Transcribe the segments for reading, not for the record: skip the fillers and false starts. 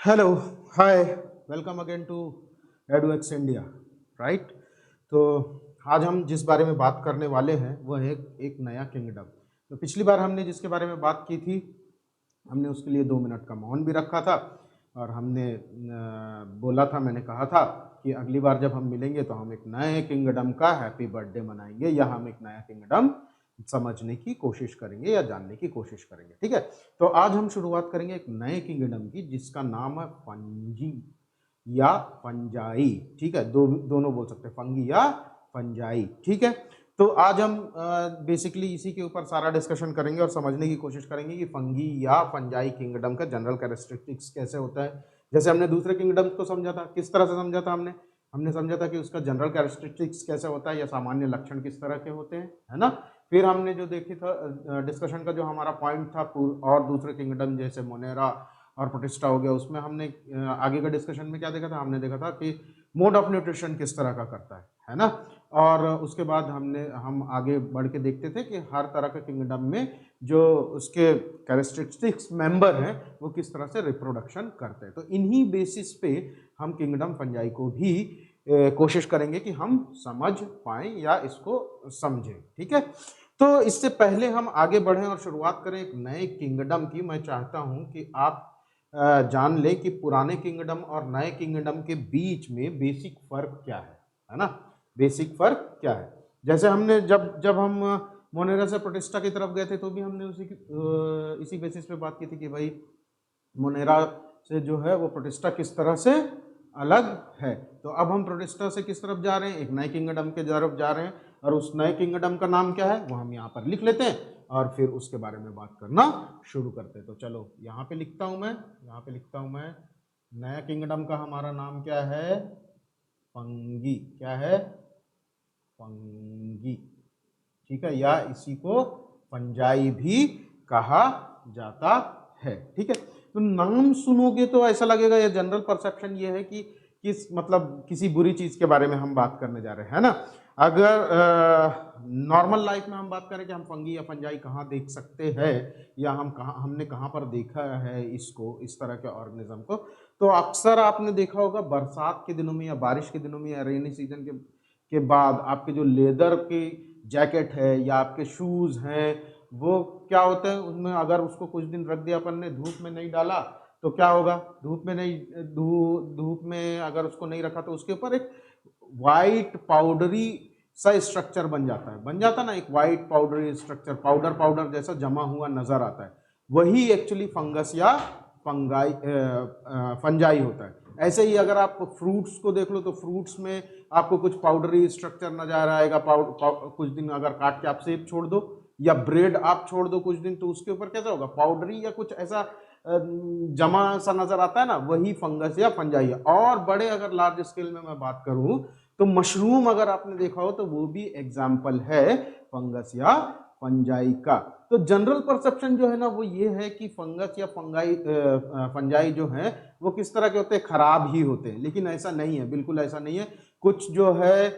Hello, hi, welcome again to Eduex India. Right. तो आज हम जिस बारे में बात करने वाले हैं वह है एक नया किंगडम। तो पिछली बार हमने जिसके बारे में बात की थी, हमने उसके लिए 2 मिनट का मौन भी रखा था और हमने बोला था, मैंने कहा था कि अगली बार जब हम मिलेंगे तो हम एक नए किंगडम का हैप्पी बर्थडे मनाएंगे या हम एक नया किंगडम समझने की कोशिश करेंगे या जानने की कोशिश करेंगे। ठीक है। तो आज हम शुरुआत करेंगे एक नए किंगडम की जिसका नाम है फंजी या फंजाई। ठीक है, दोनों बोल सकते हैं, फंगी या फंजाई। ठीक है। तो आज हम बेसिकली इसी के ऊपर सारा डिस्कशन करेंगे और समझने की कोशिश करेंगे कि फंगी या फंजाई किंगडम का जनरल कैरेक्टरिस्टिक्स कैसे होता है। जैसे हमने दूसरे किंगडम को समझा था, किस तरह से समझा था हमने हमने समझा था कि उसका जनरल कैरेक्टरिस्टिक्स कैसे होता है या सामान्य लक्षण किस तरह के होते हैं, है ना। फिर हमने जो देखी था डिस्कशन का जो हमारा पॉइंट था, और दूसरे किंगडम जैसे मोनेरा और प्रोटिस्टा हो गया, उसमें हमने आगे का डिस्कशन में क्या देखा था, हमने देखा था कि मोड ऑफ न्यूट्रिशन किस तरह का करता है ना। और उसके बाद हम आगे बढ़ के देखते थे कि हर तरह के किंगडम में जो उसके कैरेक्टरिस्टिक्स मेंबर हैं वो किस तरह से रिप्रोडक्शन करते हैं। तो इन्हीं बेसिस पे हम किंगडम फंजाई को भी कोशिश करेंगे कि हम समझ पाएं या इसको समझें। ठीक है। तो इससे पहले हम आगे बढ़ें और शुरुआत करें एक नए किंगडम की, मैं चाहता हूं कि आप जान लें कि पुराने किंगडम और नए किंगडम के बीच में बेसिक फर्क क्या है ना। बेसिक फर्क क्या है। जैसे हमने जब जब हम मोनेरा से प्रोटिस्टा की तरफ गए थे तो भी हमने इसी बेसिस पे बात की थी कि भाई मोनेरा से जो है वो प्रोटिस्टा किस तरह से अलग है। तो अब हम प्रोटिस्टा से किस तरफ जा रहे हैं, एक नए किंगडम के तरफ जा रहे हैं, और उस नए किंगडम का नाम क्या है वो हम यहाँ पर लिख लेते हैं और फिर उसके बारे में बात करना शुरू करते हैं। तो चलो यहाँ पे लिखता हूँ मैं, नया किंगडम का हमारा नाम क्या है, फंगी। क्या है, फंगी। ठीक है, या इसी को फंजाई भी कहा जाता है। ठीक है। तो नाम सुनोगे तो ऐसा लगेगा, या जनरल परसेप्शन ये है कि किसी बुरी चीज के बारे में हम बात करने जा रहे हैं, है ना। अगर नॉर्मल लाइफ में हम बात करें कि हम फंगी या फंजाई कहाँ देख सकते हैं या हमने कहाँ पर देखा है इसको, इस तरह के ऑर्गेनिज्म को, तो अक्सर आपने देखा होगा बरसात के दिनों में या बारिश के दिनों में या रेनी सीजन के बाद आपके जो लेदर की जैकेट है या आपके शूज हैं वो क्या होते हैं, उनमें अगर उसको कुछ दिन रख दिया अपन ने, धूप में नहीं डाला, तो क्या होगा, धूप में अगर उसको नहीं रखा तो उसके ऊपर एक वाइट पाउडरी सा स्ट्रक्चर बन जाता ना, एक वाइट पाउडरी स्ट्रक्चर, पाउडर जैसा जमा हुआ नजर आता है। वही एक्चुअली फंगस या फंजाई होता है। ऐसे ही अगर आप फ्रूट्स को देख लो तो फ्रूट्स में आपको कुछ पाउडरी स्ट्रक्चर नजर आएगा, कुछ दिन अगर काट के आप सेब छोड़ दो या ब्रेड आप छोड़ दो कुछ दिन, तो उसके ऊपर कैसा होगा, पाउडरी या कुछ ऐसा जमा सा नजर आता है ना, वही फंगस या फंजाई है। और बड़े अगर लार्ज स्केल में मैं बात करूं तो मशरूम अगर आपने देखा हो तो वो भी एग्जाम्पल है फंगस या फंजाई का। तो जनरल परसेप्शन जो है ना वो ये है कि फंगस या फंजाई जो है वो किस तरह के होते हैं, खराब ही होते हैं। लेकिन ऐसा नहीं है, बिल्कुल ऐसा नहीं है। कुछ जो है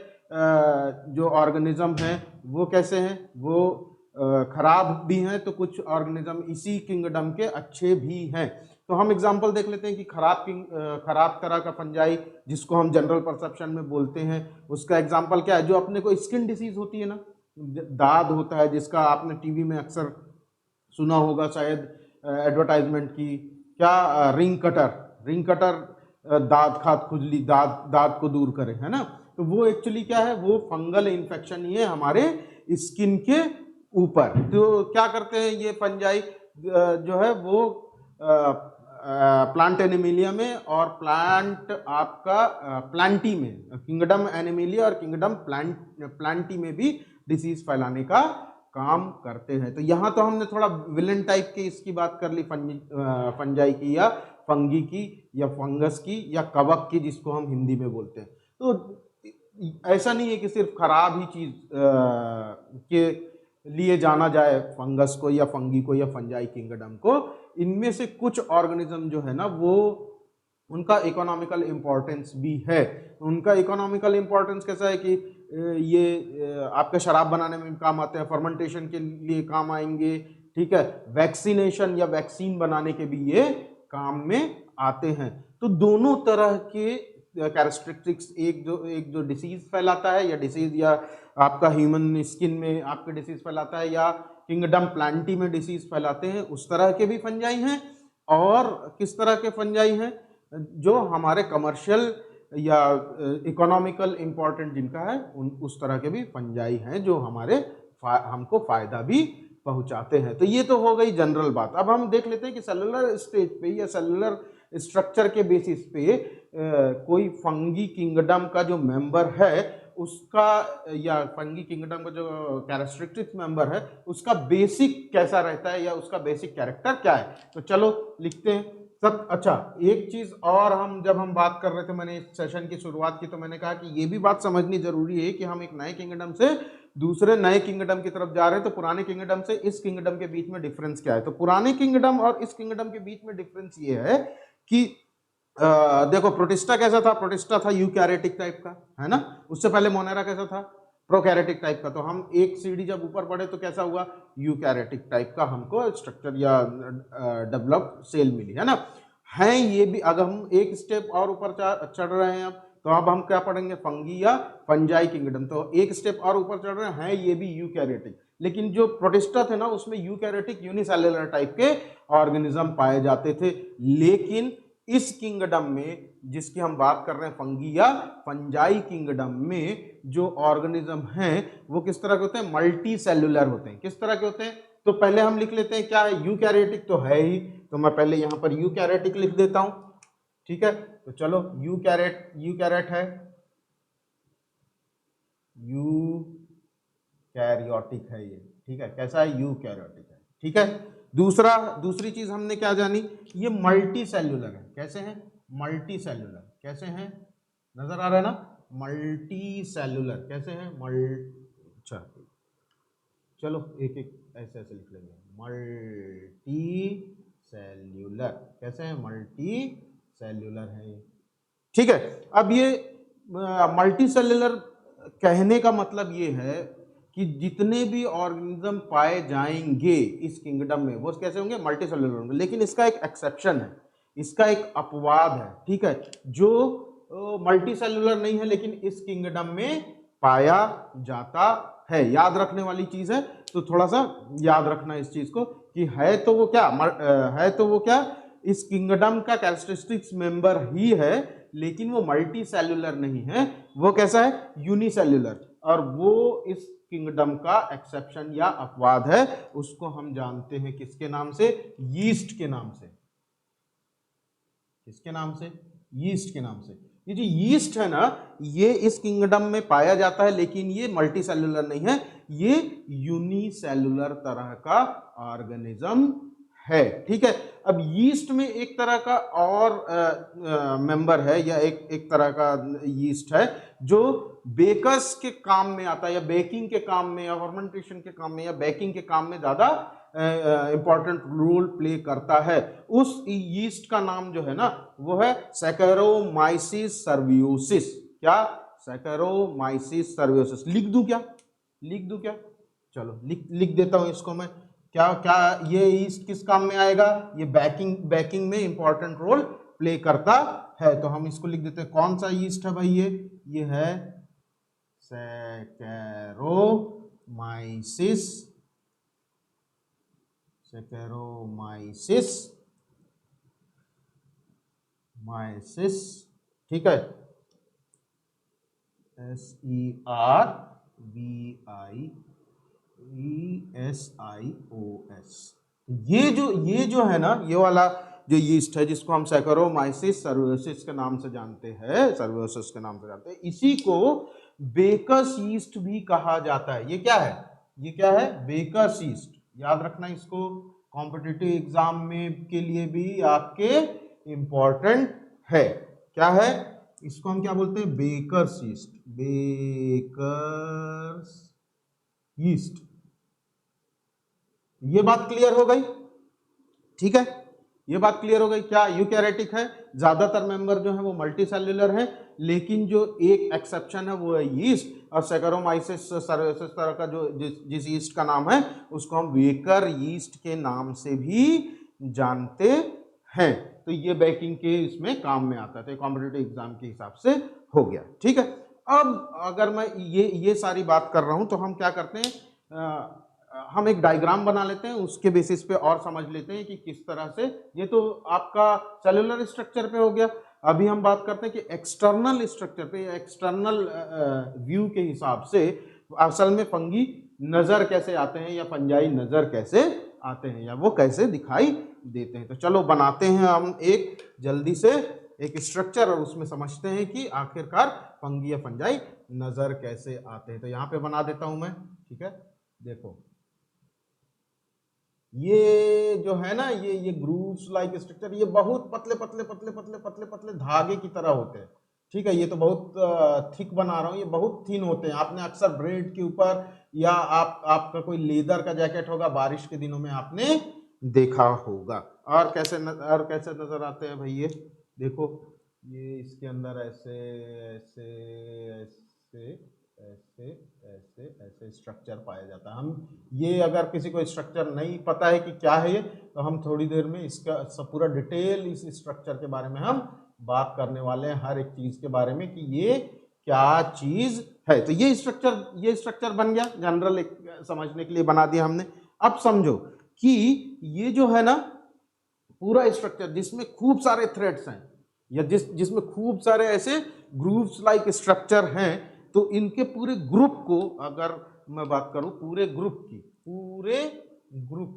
जो ऑर्गेनिज्म है वो कैसे हैं, वो खराब भी हैं, तो कुछ ऑर्गेनिज्म इसी किंगडम के अच्छे भी हैं। तो हम एग्जांपल देख लेते हैं कि खराब तरह का फंजाई जिसको हम जनरल परसेप्शन में बोलते हैं, उसका एग्जांपल क्या है। जो अपने को स्किन डिसीज होती है ना, दाद होता है, जिसका आपने टीवी में अक्सर सुना होगा शायद एडवर्टाइजमेंट की, क्या रिंग कटर दांत खाद खुजली, दांत को दूर करे, है ना। तो वो एक्चुअली क्या है, वो फंगल इन्फेक्शन ही है हमारे स्किन के ऊपर। तो क्या करते हैं ये फंजाई जो है वो प्लांट एनिमिलिया में और प्लांटी में, किंगडम एनिमिलिया और किंगडम प्लांटी में भी डिसीज फैलाने का काम करते हैं। तो यहाँ तो हमने थोड़ा विलन टाइप के इसकी बात कर ली, फंजाई की या फंगी की या फंगस की या कवक की, जिसको हम हिंदी में बोलते हैं। तो ऐसा नहीं है कि सिर्फ खराब ही चीज के लिए जाना जाए फंगस को या फंगी को या फंजाई किंगडम को। इनमें से कुछ ऑर्गेनिज्म जो है ना वो उनका इकोनॉमिकल इंपॉर्टेंस भी है। उनका इकोनॉमिकल इंपॉर्टेंस कैसा है कि ये आपके शराब बनाने में काम आते हैं, फर्मेंटेशन के लिए काम आएंगे, ठीक है, वैक्सीनेशन या वैक्सीन बनाने के भी ये काम में आते हैं। तो दोनों तरह के कैरेक्टरिस्टिक्स, एक जो डिसीज फैलाता है या डिसीज या आपका ह्यूमन स्किन में आपके डिसीज फैलाता है या किंगडम प्लांटी में डिसीज फैलाते हैं, उस तरह के भी फंजाई हैं। और किस तरह के फंजाई हैं? जो हमारे कमर्शियल या इकोनॉमिकल इंपॉर्टेंट जिनका है उस तरह के भी फंजाई हैं जो हमको फायदा भी पहुंचाते हैं। तो ये तो हो गई जनरल बात। अब हम देख लेते हैं कि सेलुलर स्टेज पे या सेलुलर स्ट्रक्चर के बेसिस पे कोई फंगी किंगडम का जो मेंबर है उसका, या फंगी किंगडम का जो कैरेक्टरिस्टिक्स मेंबर है उसका बेसिक कैसा रहता है या उसका बेसिक कैरेक्टर क्या है। तो चलो लिखते हैं सब। अच्छा, एक चीज और, हम जब हम बात कर रहे थे, मैंने इस सेशन की शुरुआत की तो मैंने कहा कि ये भी बात समझनी जरूरी है कि हम एक नए किंगडम से दूसरे नए किंगडम की तरफ जा रहे हैं, तो पुराने किंगडम से इस किंगडम के बीच में डिफरेंस क्या है। तो पुराने किंगडम और इस किंगडम के बीच में डिफरेंस ये है कि देखो प्रोटिस्टा कैसा था? प्रोटिस्टा था यूकैरियोटिक टाइप का, है ना। उससे पहले मोनेरा कैसा था? प्रोकैरियोटिक टाइप का। तो हम एक सीढ़ी जब ऊपर बढ़े तो कैसा हुआ? यूकैरियोटिक टाइप का हमको स्ट्रक्चर या डेवलप सेल मिली, है ना। है ये भी, अगर हम एक स्टेप और ऊपर चढ़ रहे हैं तो अब हम क्या पढ़ेंगे? फंगी या फंजाई किंगडम। तो एक स्टेप और ऊपर चढ़ रहे हैं ये भी यूकैरियोटिक, लेकिन जो प्रोटिस्टा थे ना उसमें यूकैरियोटिक यूनिसेलुलर टाइप के ऑर्गेनिज्म पाए जाते थे। लेकिन इस किंगडम में जिसकी हम बात कर रहे हैं फंगी या फंजाई किंगडम में जो ऑर्गेनिज्म हैं वो किस तरह के होते हैं? मल्टी सेलुलर होते हैं। किस तरह के होते हैं? तो पहले हम लिख लेते हैं क्या है? यूकैरियोटिक तो है ही, तो मैं पहले यहां पर यूकैरियोटिक लिख देता हूं, ठीक है। तो चलो यूकैरियोट है, यूकैरियोटिक है ये, ठीक है। कैसा है? यूकैरियोटिक है, ठीक है। दूसरी चीज हमने क्या जानी? ये मल्टी सेल्यूलर है। कैसे हैं? Multi cellular. कैसे हैं? नजर आ रहा है ना? मल्टी सेल्यूलर कैसे हैं? अच्छा चलो एक एक ऐसे ऐसे लिख लेंगे। मल्टी सेल्यूलर कैसे हैं? मल्टी सेल्यूलर है, ठीक है। अब ये मल्टी सेल्यूलर कहने का मतलब ये है कि जितने भी ऑर्गेनिज्म पाए जाएंगे इस किंगडम में वो कैसे होंगे? मल्टी सेल्यूलर होंगे। लेकिन इसका एक एक्सेप्शन है, इसका एक अपवाद है, ठीक है, जो मल्टी सेल्यूलर नहीं है लेकिन इस किंगडम में पाया जाता है। याद रखने वाली चीज है, तो थोड़ा सा याद रखना इस चीज को कि है तो वो क्या इस किंगडम का कैरेक्टरिस्टिक्स मेंबर ही है, लेकिन वो मल्टी सेल्यूलर नहीं है। वो कैसा है? यूनिसेल्यूलर। और वो इस किंगडम का एक्सेप्शन या अपवाद है। उसको हम जानते हैं किसके नाम से? यीस्ट के नाम से। किसके नाम से? यीस्ट के नाम से। ये जो यीस्ट है ना, ये इस किंगडम में पाया जाता है लेकिन ये मल्टी सेल्यूलर नहीं है, ये यूनिसेल्यूलर तरह का ऑर्गेनिज्म है, ठीक है। अब यीस्ट में एक तरह का और मेंबर है या एक तरह का यीस्ट है जो बेकर्स के काम में आता है, या बेकिंग के काम में, या फर्मेंटेशन के काम में, या बेकिंग के काम में ज्यादा इंपॉर्टेंट रोल प्ले करता है। उस यीस्ट का नाम जो है ना वो है सैकेरोमाइसिस सर्वियोसिस। क्या? सैकेरोमाइसिस सर्वियोसिस। लिख दूं क्या? चलो लिख देता हूं इसको मैं। क्या क्या ये यीस्ट किस काम में आएगा? ये बेकिंग में इंपॉर्टेंट रोल प्ले करता है। तो हम इसको लिख देते हैं। कौन सा यीस्ट है भाई? ये है सैकेरोमाइसिस, ठीक है। SERVIESIOS। ये जो है ना, ये वाला जो यीस्ट है जिसको हम सैकेरोमाइसिस सर्वियोसिस के नाम से जानते हैं, इसी को बेकर्स यीस्ट भी कहा जाता है। ये क्या है? Baker's yeast. याद रखना इसको, कॉम्पिटिटिव एग्जाम में के लिए भी आपके इंपॉर्टेंट है। क्या है? इसको हम क्या बोलते हैं? Baker's yeast. ये बात क्लियर हो गई, ठीक है। ये बात क्लियर हो गई। क्या यूकैरियोटिक है, ज्यादातर मेंबर जो है वो मल्टी सेल्यूलर है, लेकिन जो एक एक्सेप्शन है वो है यीस्ट। और सैकेरोमाइसिस सर्वियोसिस तरह का जो जिस यीस्ट का नाम है उसको हम बेकर यीस्ट के नाम से भी जानते हैं। तो ये बैंकिंग के इसमें काम में आता है, तो कॉम्पिटिटिव एग्जाम के हिसाब से हो गया। ठीक है, अब अगर मैं ये सारी बात कर रहा हूं तो हम क्या करते हैं, हम एक डायग्राम बना लेते हैं, उसके बेसिस पे और समझ लेते हैं कि किस तरह से। ये तो आपका सेलुलर स्ट्रक्चर पे हो गया। अभी हम बात करते हैं कि एक्सटर्नल स्ट्रक्चर पे, एक्सटर्नल व्यू के हिसाब से असल में फंगी नजर कैसे आते हैं, या फंजाई नजर कैसे आते हैं, या वो कैसे दिखाई देते हैं। तो चलो बनाते हैं हम एक जल्दी से एक स्ट्रक्चर, और उसमें समझते हैं कि आखिरकार फंगी या फंजाई नजर कैसे आते हैं। तो यहाँ पे बना देता हूं मैं। ठीक है, देखो ये जो है ना, ये ग्रूव्स लाइक स्ट्रक्चर, ये बहुत पतले पतले पतले पतले पतले पतले धागे की तरह होते हैं। ठीक है, ये तो बहुत थिक बना रहा हूँ, ये बहुत थिन होते हैं। आपने अक्सर ब्रेड के ऊपर, या आपका कोई लेदर का जैकेट होगा, बारिश के दिनों में आपने देखा होगा। और कैसे नजर आते हैं भाई, ये देखो, ये इसके अंदर ऐसे ऐसे ऐसे ऐसे ऐसे ऐसे स्ट्रक्चर पाया जाता है। हम ये अगर किसी को स्ट्रक्चर नहीं पता है कि क्या है ये, तो हम थोड़ी देर में इसका सब पूरा डिटेल इस स्ट्रक्चर के बारे में हम बात करने वाले हैं, हर एक चीज के बारे में कि ये क्या चीज है। तो ये स्ट्रक्चर बन गया, जनरल समझने के लिए बना दिया हमने। अब समझो कि ये जो है ना पूरा स्ट्रक्चर, जिसमें खूब सारे थ्रेड्स हैं, या जिसमें खूब सारे ऐसे ग्रूव्स लाइक स्ट्रक्चर हैं, तो इनके पूरे ग्रुप को अगर मैं बात करूं, पूरे ग्रुप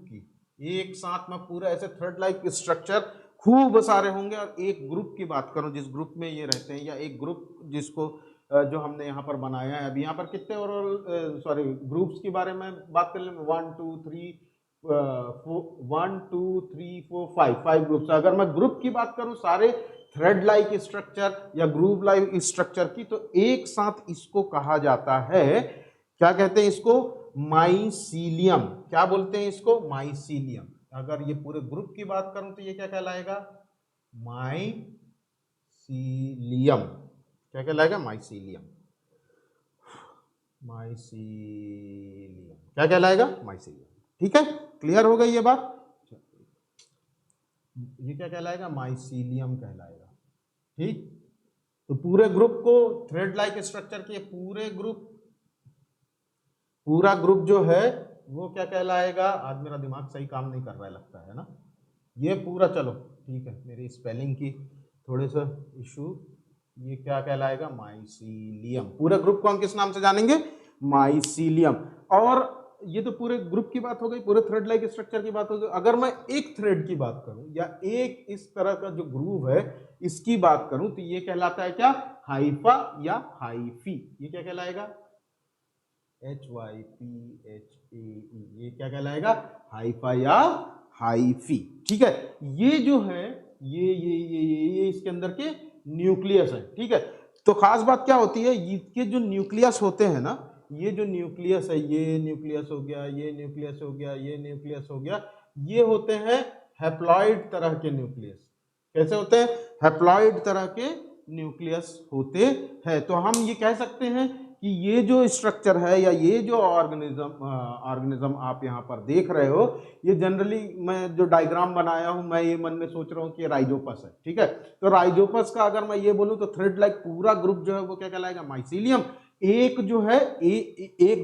की एक साथ में पूरा ऐसे थ्रेड लाइक स्ट्रक्चर खूब सारे होंगे। और एक ग्रुप की बात करूं, जिस ग्रुप में ये रहते हैं, या एक ग्रुप जिसको जो हमने यहाँ पर बनाया है, अभी यहाँ पर कितने और ग्रुप्स के बारे में बात कर लें, 1 2 3 1 2 3 4 5 ग्रुप्स। अगर मैं ग्रुप की बात करूं सारे थ्रेड लाइक स्ट्रक्चर या ग्रूव लाइक स्ट्रक्चर की, तो एक साथ इसको कहा जाता है, क्या कहते हैं इसको, माइसीलियम। क्या बोलते हैं इसको, माइसीलियम। अगर ये पूरे ग्रुप की बात करूं तो ये क्या कहलाएगा, माइसीलियम। क्या कहलाएगा, माइसीलियम। क्या कहलाएगा, माइसीलियम। ठीक है, क्लियर हो गई ये बात। ये क्या कहलाएगा, माइसीलियम कहलाएगा। ठीक, तो पूरे ग्रुप को थ्रेड लाइक स्ट्रक्चर के पूरा ग्रुप जो है वो क्या कहलाएगा। आज मेरा दिमाग सही काम नहीं कर रहा है लगता है ना, ये पूरा, चलो ठीक है, मेरी स्पेलिंग की थोड़े सा इशू। ये क्या कहलाएगा, माइसीलियम। पूरे ग्रुप को हम किस नाम से जानेंगे, माइसीलियम। और ये तो पूरे ग्रुप की बात हो गई, पूरे थ्रेड लाइक स्ट्रक्चर की बात हो गई। अगर मैं एक थ्रेड की बात करूं, या एक इस तरह का जो ग्रूव है इसकी बात करूं, तो ये कहलाता है क्या, हाइफा या हाइफी। ये क्या कहलाएगा, HYPHAE। ये क्या कहलाएगा, हाइफा या हाइफी। ठीक है, ये जो है ये इसके अंदर के न्यूक्लियस है। ठीक है, तो खास बात क्या होती है, इसके जो न्यूक्लियस होते हैं ना, ये जो न्यूक्लियस है, ये न्यूक्लियस हो गया, ये न्यूक्लियस हो गया, ये न्यूक्लियस हो गया, ये होते हैं हैप्लॉइड तरह के न्यूक्लियस। कैसे होते हैं, हैप्लॉइड तरह के न्यूक्लियस होते हैं। तो हम ये कह सकते हैं कि ये जो स्ट्रक्चर है, या ये जो ऑर्गेनिज्म आप यहाँ पर देख रहे हो, ये जनरली मैं जो डायग्राम बनाया हूं, मैं ये मन में सोच रहा हूँ कि राइजोपस है। ठीक है, तो राइजोपस का अगर मैं ये बोलूँ तो थ्रेड लाइक पूरा ग्रुप जो है वो क्या कहलाएगा, माइसीलियम। एक जो है एक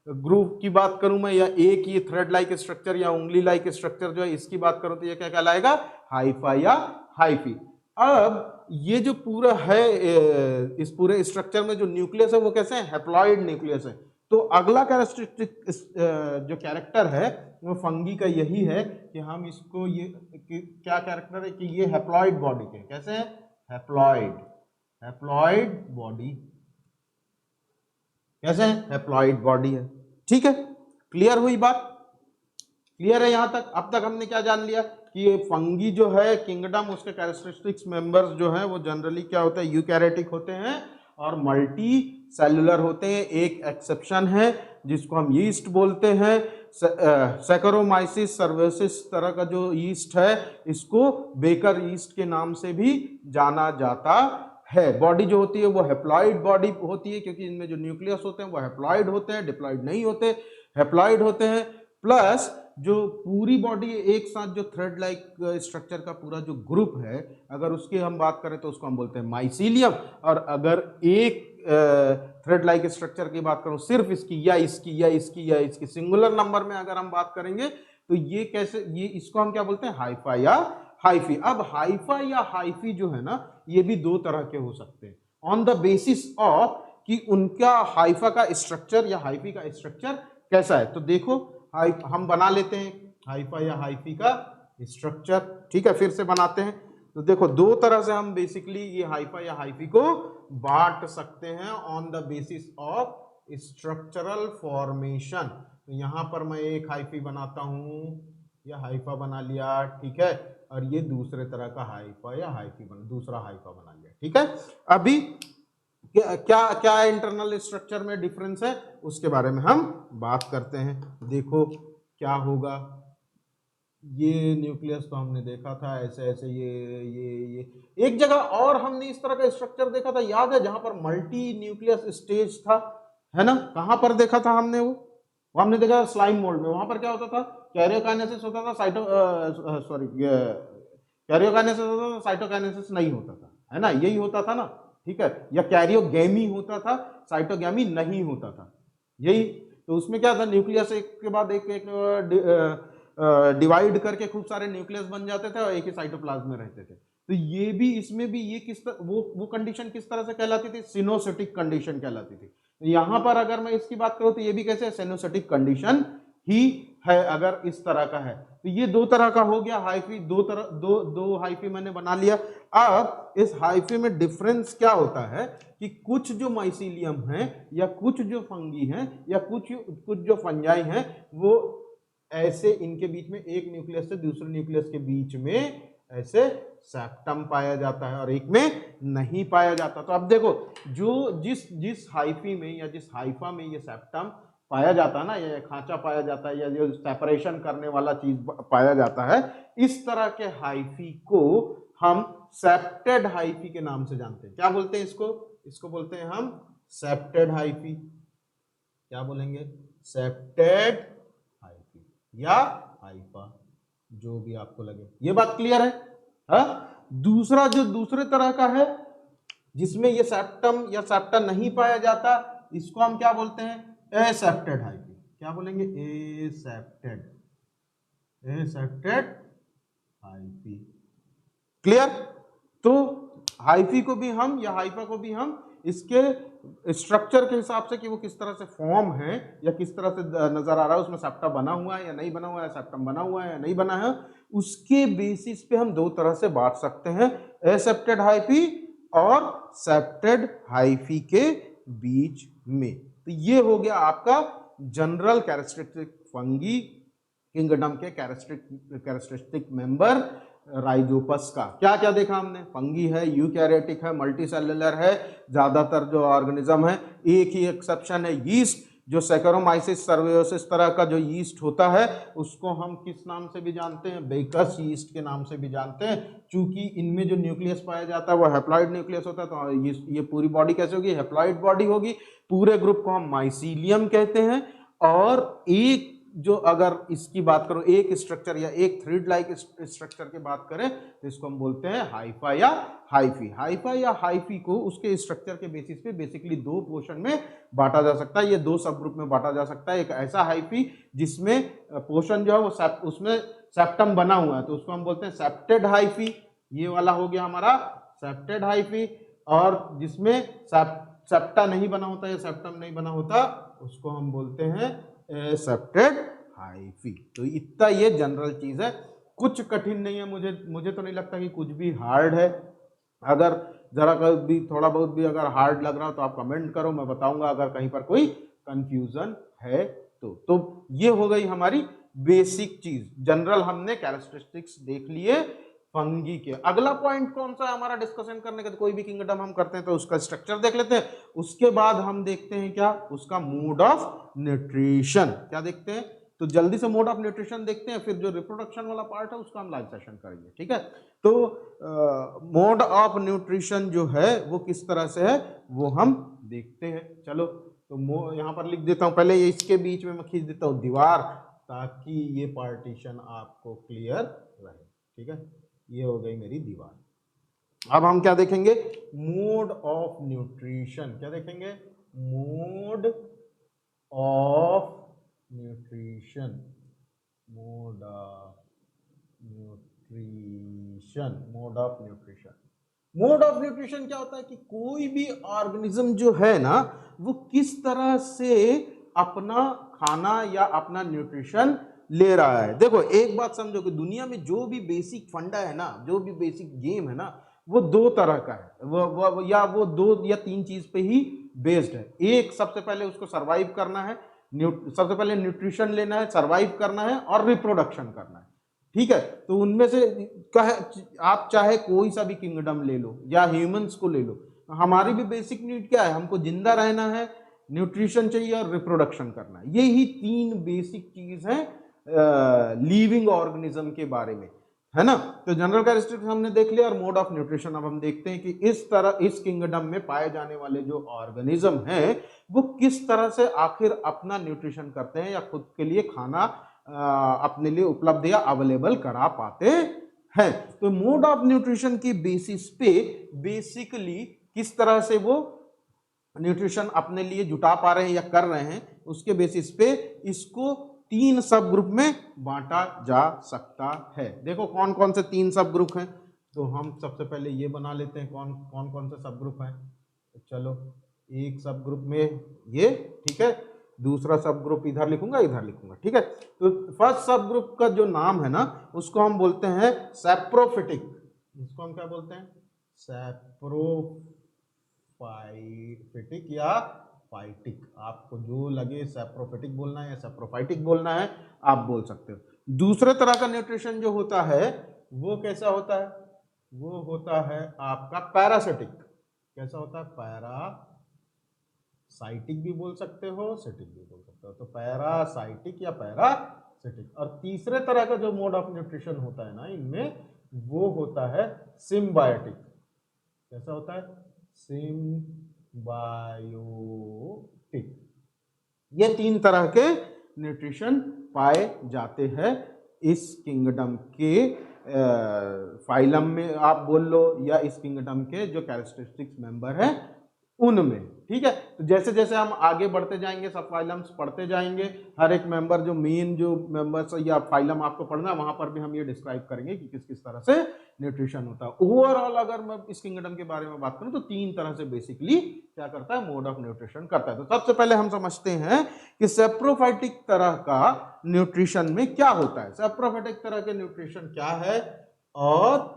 ग्रुप की बात करूं मैं, या एक ये थ्रेड लाइक स्ट्रक्चर या उंगली लाइक स्ट्रक्चर जो है इसकी बात करूं, तो ये क्या कहलाएगा, हाइफा या हाइफी। अब ये जो पूरा है, इस पूरे स्ट्रक्चर में जो न्यूक्लियस है वो कैसे है, हैप्लॉइड न्यूक्लियस है। तो अगला कैरेक्टरिस्टिक जो कैरेक्टर है वो फंगी का यही है कि हम इसको, ये क्या कैरेक्टर है कि ये हैप्लॉइड बॉडी के, कैसे है, हैप्लॉइड बॉडी, कैसे है, हैप्लॉइड बॉडी है। ठीक है, क्लियर हुई बात, क्लियर है यहां तक। अब तक हमने क्या जान लिया कि ये फंगी जो है किंगडम, उसके कैरेक्टरिस्टिक्स मेंबर्स जो है वो जनरली क्या होता है, यूकैरियोटिक होते हैं और मल्टी सेलुलर होते हैं। एक एक्सेप्शन है जिसको हम यीस्ट बोलते हैं, सैकरोमाइसिस सर्वेसिस तरह का जो यीस्ट है, इसको बेकर यीस्ट के नाम से भी जाना जाता है। बॉडी जो होती है वो हैप्लॉइड बॉडी होती है, क्योंकि इनमें जो न्यूक्लियस होते हैं वो हैप्लॉइड होते हैं, डिप्लॉइड नहीं होते, हैप्लॉइड होते हैं। प्लस जो पूरी बॉडी एक साथ जो थ्रेड लाइक स्ट्रक्चर का पूरा जो ग्रुप है, अगर उसकी हम बात करें तो उसको हम बोलते हैं माइसीलियम। और अगर एक थ्रेड लाइक स्ट्रक्चर की बात करूं सिर्फ इसकी या इसकी या इसकी या इसकी सिंगुलर नंबर में अगर हम बात करेंगे तो ये कैसे, ये इसको हम क्या बोलते हैं, हाइफा या हाइफी। अब हाइफा या हाइफी जो है ना, ये भी दो तरह के हो सकते हैं ऑन द बेसिस ऑफ कि उनका हाइफा का स्ट्रक्चर या हाइफी का स्ट्रक्चर कैसा है। तो देखो हम बना लेते हैं हाइफा या हाइफी का स्ट्रक्चर, ठीक है, फिर से बनाते हैं। तो देखो दो तरह से हम बेसिकली ये हाइफा या हाइफी को बांट सकते हैं on the basis of structural formation. तो यहां पर मैं एक हाइफी बनाता हूं या हाइफा बना लिया, ठीक है, और ये दूसरे तरह का हाइफा या हाइफी दूसरा हाइफा बना लिया, ठीक है। अभी क्या क्या इंटरनल स्ट्रक्चर में डिफरेंस है उसके बारे में हम बात करते हैं। देखो क्या होगा, ये न्यूक्लियस तो हमने देखा था ऐसे ऐसे, ये एक जगह और हमने इस तरह का स्ट्रक्चर देखा था, याद है, जहां पर मल्टी न्यूक्लियस स्टेज था, है ना। कहां पर देखा था हमने वो हमने देखा स्लाइम मोल्ड में। वहां पर क्या होता था, कैरियोकाइनेसिस होता था, कैरियोकाइनेसिस होता था, साइटोकाइनेसिस नहीं होता था, है ना, यही होता था ना, ठीक है। या कैरियोगेमी होता था, साइटोगेमी नहीं होता था, यही। तो उसमें क्या था, न्यूक्लियस एक के बाद एक डिवाइड करके खूब सारे न्यूक्लियस बन जाते थे और एक ही साइटोप्लाज्म में रहते थे। तो ये भी, इसमें भी ये किस तरह वो कंडीशन किस तरह से कहलाती थी, सिनोसिटिक कंडीशन कहलाती थी। तो यहां पर अगर मैं इसकी बात करूं तो ये भी कैसे सिनोसिटिक कंडीशन ही है अगर इस तरह का है। तो ये दो तरह का हो गया हाइफी, दो हाइफी मैंने बना लिया। अब इस हाइफी में डिफरेंस क्या होता है कि कुछ जो माइसीलियम है या कुछ जो फंगी हैं या कुछ जो फंजाई हैं, वो ऐसे इनके बीच में एक न्यूक्लियस से दूसरे न्यूक्लियस के बीच में ऐसे सेप्टम पाया जाता है और एक में नहीं पाया जाता। तो अब देखो जो जिस हाइफी में या जिस हाइफा में ये सेप्टम पाया जाता है ना, या खांचा पाया जाता है या जो सेपरेशन करने वाला चीज पाया जाता है, इस तरह के हाइफी को हम सेप्टेड हाइफी के नाम से जानते हैं। क्या बोलते हैं इसको बोलते हैं हम सेप्टेड हाइफी। क्या बोलेंगे, सेप्टेड हाइफी या हाइफा, जो भी आपको लगे। ये बात क्लियर है। दूसरा जो दूसरे तरह का है जिसमें ये सेप्टम या सेप्टा नहीं पाया जाता, इसको हम क्या बोलते हैं, एसेप्टेड हाइफी। क्या बोलेंगे, एसेप्टेड हाइफी। क्लियर। तो हाइफी को भी हम या हाइफा को भी हम इसके स्ट्रक्चर के हिसाब से कि वो किस तरह से फॉर्म है या किस तरह से नजर आ रहा है, उसमें सेप्टा बना हुआ है या नहीं बना हुआ है, सेप्टम बना हुआ है या नहीं बना है, उसके बेसिस पे हम दो तरह से बांट सकते हैं, एसेप्टेड हाइफी और सेप्टेड हाइफी के बीच में। तो ये हो गया आपका जनरल कैरेक्टरिस्टिक फंगी किंगडम के कैरेक्टरिस्टिक मेंबर राइजोपस का। क्या क्या देखा हमने, फंगी है, यूकैरियोटिक है, मल्टीसेलुलर है, ज्यादातर जो ऑर्गेनिज्म है, एक ही एक्सेप्शन है यीस्ट, जो सैकरोमाइसिस सर्वियोसिस तरह का जो यीस्ट होता है उसको हम किस नाम से भी जानते हैं, बेकर्स यीस्ट के नाम से भी जानते हैं। चूंकि इनमें जो न्यूक्लियस पाया जाता है वो हैप्लॉइड न्यूक्लियस होता है, तो ये पूरी बॉडी कैसे होगी, हैप्लॉइड बॉडी होगी। पूरे ग्रुप को हम माइसीलियम कहते हैं। और एक जो अगर इसकी बात करो, एक स्ट्रक्चर या एक थ्रेड लाइक स्ट्रक्चर की बात करें तो इसको हम बोलते हैं हाइफा या हाइफी। हाइफा या हाइफी को उसके स्ट्रक्चर के बेसिस पे बेसिकली दो पोर्शन में बांटा जा सकता है, ये दो सब ग्रुप में बांटा जा सकता है। एक ऐसा हाइफी जिसमें पोर्शन जो है वो उसमें सेप्टम बना हुआ है, तो उसको हम बोलते हैं सेप्टेड हाइफी, ये वाला हो गया हमारा सेप्टेड हाइफी। और जिसमें सेप्टा नहीं बना होता या सेप्टम नहीं बना होता उसको हम बोलते हैं एसेप्टेड हाइफी। तो इतना ये जनरल चीज है, कुछ कठिन नहीं है, मुझे तो नहीं लगता कि कुछ भी हार्ड है। अगर जरा भी थोड़ा बहुत भी अगर हार्ड लग रहा हो तो आप कमेंट करो, मैं बताऊंगा अगर कहीं पर कोई कंफ्यूजन है तो ये हो गई हमारी बेसिक चीज, जनरल हमने कैरेक्टरिस्टिक्स देख लिए फंगी के। अगला पॉइंट कौन सा है हमारा डिस्कशन करने का, तो कोई भी किंगडम हम करते हैं तो उसका स्ट्रक्चर देख लेते हैं, उसके बाद हम देखते हैं क्या, उसका मोड ऑफ न्यूट्रिशन। क्या देखते हैं, तो जल्दी से मोड ऑफ न्यूट्रिशन देखते हैं, फिर जो रिप्रोडक्शन वाला पार्ट है उसका हम लाइव सेशन करेंगे, ठीक है। तो मोड ऑफ न्यूट्रिशन जो है वो किस तरह से है वो हम देखते हैं। चलो तो यहाँ पर लिख देता हूं, पहले ये इसके बीच में मैं खींच देता हूं दीवार, ताकि ये पार्टीशन आपको क्लियर रहे। ठीक है, ये हो गई मेरी दीवार। अब हम क्या देखेंगे, मोड ऑफ न्यूट्रिशन। क्या देखेंगे, mode of nutrition, mode of nutrition, mode of nutrition. Mode of nutrition क्या होता है कि कोई भी ऑर्गेनिज्म जो है ना, वो किस तरह से अपना खाना या अपना न्यूट्रिशन ले रहा है। देखो एक बात समझो कि दुनिया में जो भी बेसिक फंडा है ना, जो भी बेसिक गेम है ना, वो दो तरह का है, वो दो या तीन चीज पे ही बेस्ड है। एक, सबसे पहले उसको सरवाइव करना है, सबसे पहले न्यूट्रिशन लेना है, सरवाइव करना है और रिप्रोडक्शन करना है। ठीक है, तो उनमें से आप चाहे कोई सा भी किंगडम ले लो या ह्यूमंस को ले लो, हमारी भी बेसिक नीड क्या है, हमको जिंदा रहना है, न्यूट्रिशन चाहिए और रिप्रोडक्शन करना है। यही तीन बेसिक चीज है लिविंग ऑर्गेनिज्म के बारे में, है ना। तो जनरल कैरेक्टरिस्टिक्स हमने देख लिया और मोड ऑफ न्यूट्रिशन अब हम देखते हैं कि इस तरह इस किंगडम में पाए जाने वाले जो ऑर्गेनिज्म हैं वो किस तरह से आखिर अपना न्यूट्रिशन करते हैं या खुद के लिए खाना अपने लिए उपलब्ध या अवेलेबल करा पाते हैं। तो मोड ऑफ न्यूट्रिशन की बेसिस पे बेसिकली किस तरह से वो न्यूट्रिशन अपने लिए जुटा पा रहे हैं या कर रहे हैं, उसके बेसिस पे इसको तीन सब ग्रुप में बांटा जा सकता है। देखो कौन कौन से तीन सब ग्रुप हैं, तो हम सबसे पहले ये बना लेते हैं कौन कौन कौन से सब ग्रुप हैं। तो चलो, एक सब ग्रुप में ये, ठीक है, दूसरा सब ग्रुप इधर लिखूंगा, इधर लिखूंगा, ठीक है। तो फर्स्ट सब ग्रुप का जो नाम है ना, उसको हम बोलते हैं सैप्रोफिटिक। इसको हम क्या बोलते हैं, सैप्रोफाइटिक या फाइटिक, आपको जो लगे सैप्रोफिटिक बोलना है या सैप्रोफाइटिक बोलना है आप बोल सकते हो। दूसरे तरह का न्यूट्रिशन जो होता है वो कैसा होता है, वो होता है आपका पैरासिटिक। कैसा होता है, पैरासाइटिक भी बोल सकते हो, सिटिक भी बोल सकते हो। तो पैरासाइटिक या पैरासिटिक। और तीसरे तरह का जो मोड ऑफ न्यूट्रिशन होता है ना इनमें, वो होता है सिम्बायोटिक। कैसा होता है, सिम्बायोटिक। ये तीन तरह के न्यूट्रिशन पाए जाते हैं इस किंगडम के फाइलम में आप बोल लो, या इस किंगडम के जो कैरेक्टरिस्टिक्स मेंबर हैं उनमें। ठीक है, तो जैसे जैसे हम आगे बढ़ते जाएंगे, सब फाइलम्स पढ़ते जाएंगे, हर एक मेंबर जो मेन जो मेंबर्स या फाइलम आपको पढ़ना है वहां पर भी हम ये डिस्क्राइब करेंगे कि किस किस तरह से न्यूट्रिशन होता है। ओवरऑल अगर मैं इस किंगडम के बारे में बात करूं तो तीन तरह से बेसिकली क्या करता है, मोड ऑफ न्यूट्रिशन करता है। तो सबसे पहले हम समझते हैं कि सेप्रोफाइटिक तरह का न्यूट्रिशन में क्या होता है, सेप्रोफाइटिक तरह के न्यूट्रिशन क्या है और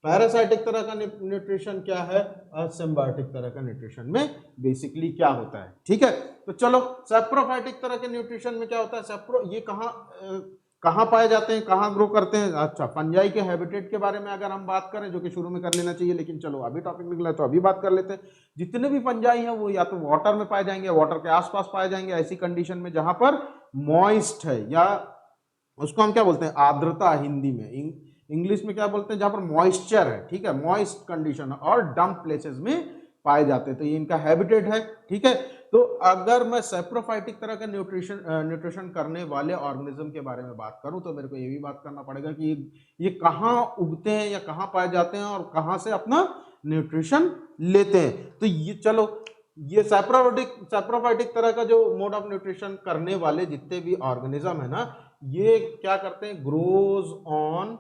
पैरासाइटिक तरह का न्यूट्रिशन क्या है और सिम्बायोटिक तरह का न्यूट्रिशन में बेसिकली क्या होता है। ठीक है, तो चलो सेप्रोफाइटिक तरह के न्यूट्रिशन में क्या होता है, सेप्रो ये कहाँ पाए जाते हैं, कहाँ ग्रो करते हैं। अच्छा, फंजाई के हैबिटेट के बारे में अगर हम बात करें, जो कि शुरू में कर लेना चाहिए, लेकिन चलो अभी टॉपिक निकला है तो अभी बात कर लेते हैं। जितने भी फंजाई हैं वो या तो वाटर में पाए जाएंगे, वाटर के आसपास पाए जाएंगे, ऐसी कंडीशन में जहां पर मॉइस्ट है, या उसको हम क्या बोलते हैं, आर्द्रता हिंदी में, इंग्लिश में क्या बोलते हैं, जहां पर मॉइस्चर है। ठीक है, मॉइस्ट कंडीशन और डंप प्लेसेस में पाए जाते हैं, तो ये इनका हैबिटेट है। ठीक है, तो अगर मैं सेप्रोफाइटिक तरह का न्यूट्रिशन करने वाले ऑर्गेनिज्म के बारे में बात करूं तो मेरे को ये भी बात करना पड़ेगा कि ये कहाँ उगते हैं या कहाँ पाए जाते हैं और कहाँ से अपना न्यूट्रिशन लेते हैं। तो ये चलो, ये सेप्रोफाइटिक तरह का जो मोड ऑफ न्यूट्रिशन करने वाले जितने भी ऑर्गेनिज्म है ना, ये क्या करते हैं, grows on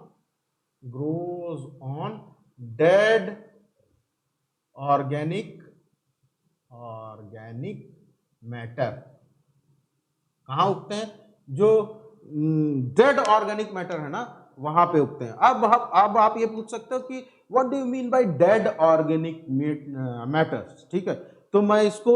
dead organic matter. कहाँ उगते हैं, जो डेड ऑर्गेनिक मैटर है ना वहां पे उगते हैं। अब आप ये पूछ सकते हो कि what do you mean by dead organic matters. ठीक है, तो मैं इसको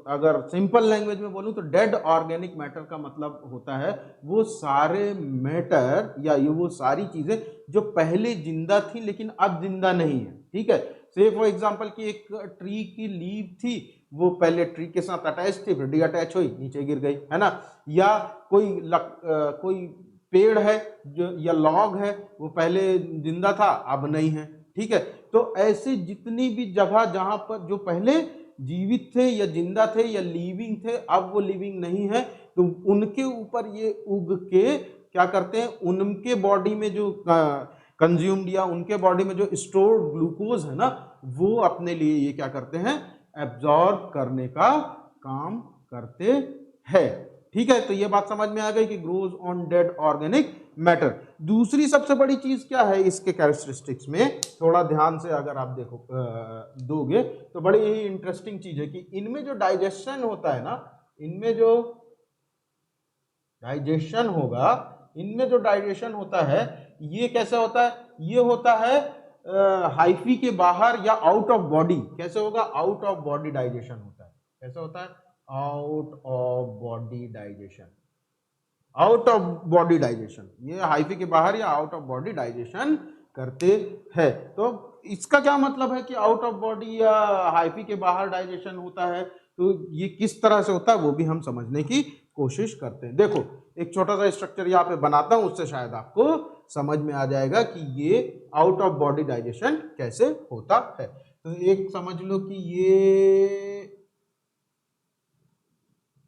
अगर सिंपल लैंग्वेज में बोलूं तो डेड ऑर्गेनिक मैटर का मतलब होता है वो सारे मैटर या ये वो सारी चीजें जो पहले जिंदा थी लेकिन अब जिंदा नहीं है। ठीक है, से फॉर एग्जांपल कि एक ट्री की लीव थी, वो पहले ट्री के साथ अटैच थी, फिर डीअटैच हुई, नीचे गिर गई, है ना। या कोई पेड़ है जो या लॉग है, वो पहले जिंदा था अब नहीं है। ठीक है, तो ऐसे जितनी भी जगह जहां पर जो पहले जीवित थे या जिंदा थे या लिविंग थे, अब वो लिविंग नहीं है, तो उनके ऊपर ये उग के क्या करते हैं, उनके बॉडी में जो कंज्यूम्ड या उनके बॉडी में जो स्टोर्ड ग्लूकोज है ना, वो अपने लिए ये क्या करते हैं, एब्जॉर्ब करने का काम करते हैं। ठीक है, तो ये बात समझ में आ गई कि grows on dead organic matter. दूसरी सबसे बड़ी चीज क्या है इसके कैरेक्टरिस्टिक्स में, थोड़ा ध्यान से अगर आप देखो दोगे तो बड़ी ही इंटरेस्टिंग चीज है कि इनमें जो डाइजेशन होता है ना, इनमें जो डाइजेशन होगा, इनमें जो डाइजेशन होता है ये कैसे होता है, ये होता है हाइफी के बाहर या आउट ऑफ बॉडी। कैसे होगा, आउट ऑफ बॉडी डाइजेशन होता है। कैसे होता है, out of body digestion, out of body digestion, ये हाइफी के बाहर या आउट ऑफ बॉडी डाइजेशन करते हैं। तो इसका क्या मतलब है कि आउट ऑफ बॉडी या हाइफी के बाहर डाइजेशन होता है, तो ये किस तरह से होता है वो भी हम समझने की कोशिश करते हैं। देखो एक छोटा सा स्ट्रक्चर यहाँ पे बनाता हूं, उससे शायद आपको समझ में आ जाएगा कि ये आउट ऑफ बॉडी डाइजेशन कैसे होता है। तो एक समझ लो कि ये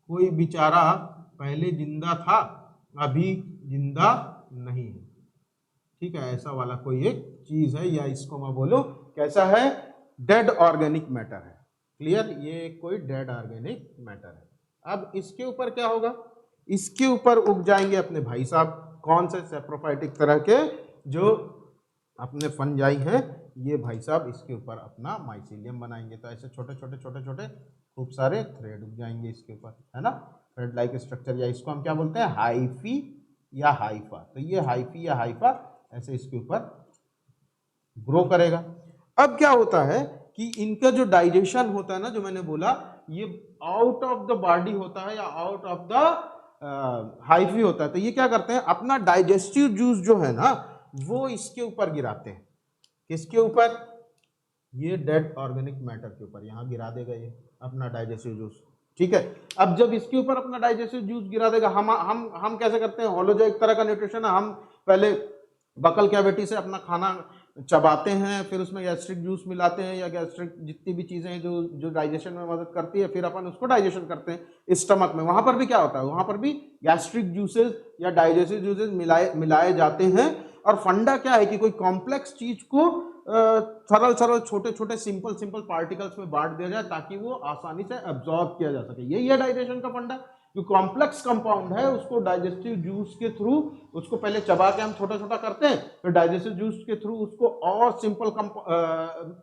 कोई बेचारा पहले जिंदा था, अभी जिंदा नहीं है। ठीक है, ऐसा वाला कोई एक चीज है, या इसको मैं बोलो कैसा है, डेड ऑर्गेनिक मैटर है। क्लियर, ये कोई डेड ऑर्गेनिक मैटर है। अब इसके ऊपर क्या होगा, इसके ऊपर उग जाएंगे अपने भाई साहब, कौन से, सेप्रोफाइटिक तरह के जो अपने फंजाई हैं, ये भाई साहब इसके ऊपर अपना माइसीलियम बनाएंगे। तो ऐसे छोटे छोटे छोटे छोटे खूब सारे थ्रेड उग जाएंगे इसके ऊपर, है ना, थ्रेड लाइक स्ट्रक्चर, या इसको हम क्या बोलते हैं, हाइफी या हाइफा। तो ये हाइफी या हाइफा ऐसे इसके ऊपर ग्रो करेगा। अब क्या होता है कि इनका जो डाइजेशन होता है ना, जो मैंने बोला, ये आउट ऑफ द बॉडी होता है या आउट ऑफ द हाइफी होता है। तो ये क्या करते हैं, अपना डाइजेस्टिव जूस जो है ना, वो इसके ऊपर गिराते हैं। किसके ऊपर, ये डेड ऑर्गेनिक मैटर के ऊपर, यहां गिरा देगा ये अपना डाइजेस्टिव जूस। ठीक है, अब जब इसके ऊपर अपना डाइजेस्टिव जूस गिरा देगा, हम कैसे करते हैं, होलोजो एक तरह का न्यूट्रिशन है, हम पहले बकल कैविटी से अपना खाना चबाते हैं, फिर उसमें गैस्ट्रिक जूस मिलाते हैं, या गैस्ट्रिक जितनी भी चीजें हैं जो डाइजेशन में मदद करती है, फिर अपन उसको डाइजेशन करते हैं स्टमक में। वहां पर भी क्या होता है, वहां पर भी गैस्ट्रिक जूसेस या डाइजेस्टिव जूसेस मिलाए जाते हैं। और फंडा क्या है कि कोई कॉम्प्लेक्स चीज को सरल सरल छोटे छोटे सिंपल पार्टिकल्स में बांट दिया जाए ताकि वो आसानी से एब्जॉर्ब किया जा सके। यही है डाइजेशन का फंडा। जो कॉम्प्लेक्स कंपाउंड है उसको डाइजेस्टिव जूस के थ्रू, उसको पहले चबा के हम छोटा छोटा करते हैं, फिर डाइजेस्टिव जूस के थ्रू उसको और सिंपल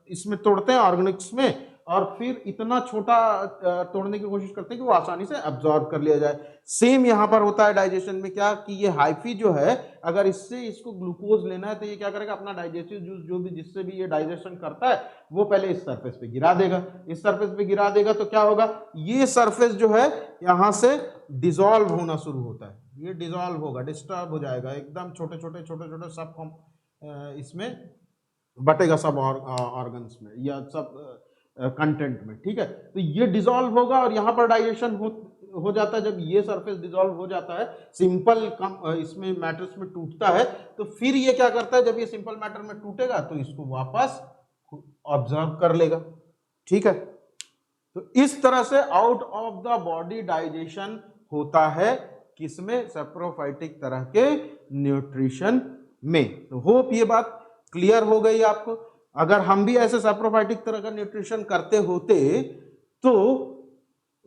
इसमें तोड़ते हैं ऑर्गेनिक्स में, और फिर इतना छोटा तोड़ने की कोशिश करते हैं कि वो आसानी से एब्जॉर्ब कर लिया जाए। सेम यहाँ पर होता है डाइजेशन में, क्या कि ये हाइफी जो है, अगर इससे इसको ग्लूकोज लेना है तो ये क्या करेगा, अपना डाइजेस्टिव जूस जो भी जिससे भी ये डाइजेशन करता है वो पहले इस सरफेस पे गिरा देगा। इस सरफेस पे गिरा देगा तो क्या होगा, ये सरफेस जो है यहाँ से डिसॉल्व होना शुरू होता है, ये डिसॉल्व होगा, डिस्टर्ब हो जाएगा, एकदम छोटे छोटे छोटे छोटे सब इसमें बटेगा, सब ऑर्गन्स में या सब कंटेंट में। ठीक है, तो ये डिसॉल्व होगा और यहाँ पर डाइजेशन हो जाता है। जब ये सरफेस डिसॉल्व हो जाता है, सिंपल इसमें मैटर्स में टूटता है, तो फिर ये क्या करता है, जब ये सिंपल मैटर में टूटेगा तो इसको वापस ऑब्जर्व कर लेगा। ठीक है, तो इस तरह से out of the body digestion होता है, किसमें, सेप्रोफाइटिक तरह के न्यूट्रिशन में। तो होप ये बात क्लियर हो गई आपको। अगर हम भी ऐसे सेप्रोफाइटिक तरह का न्यूट्रिशन करते होते तो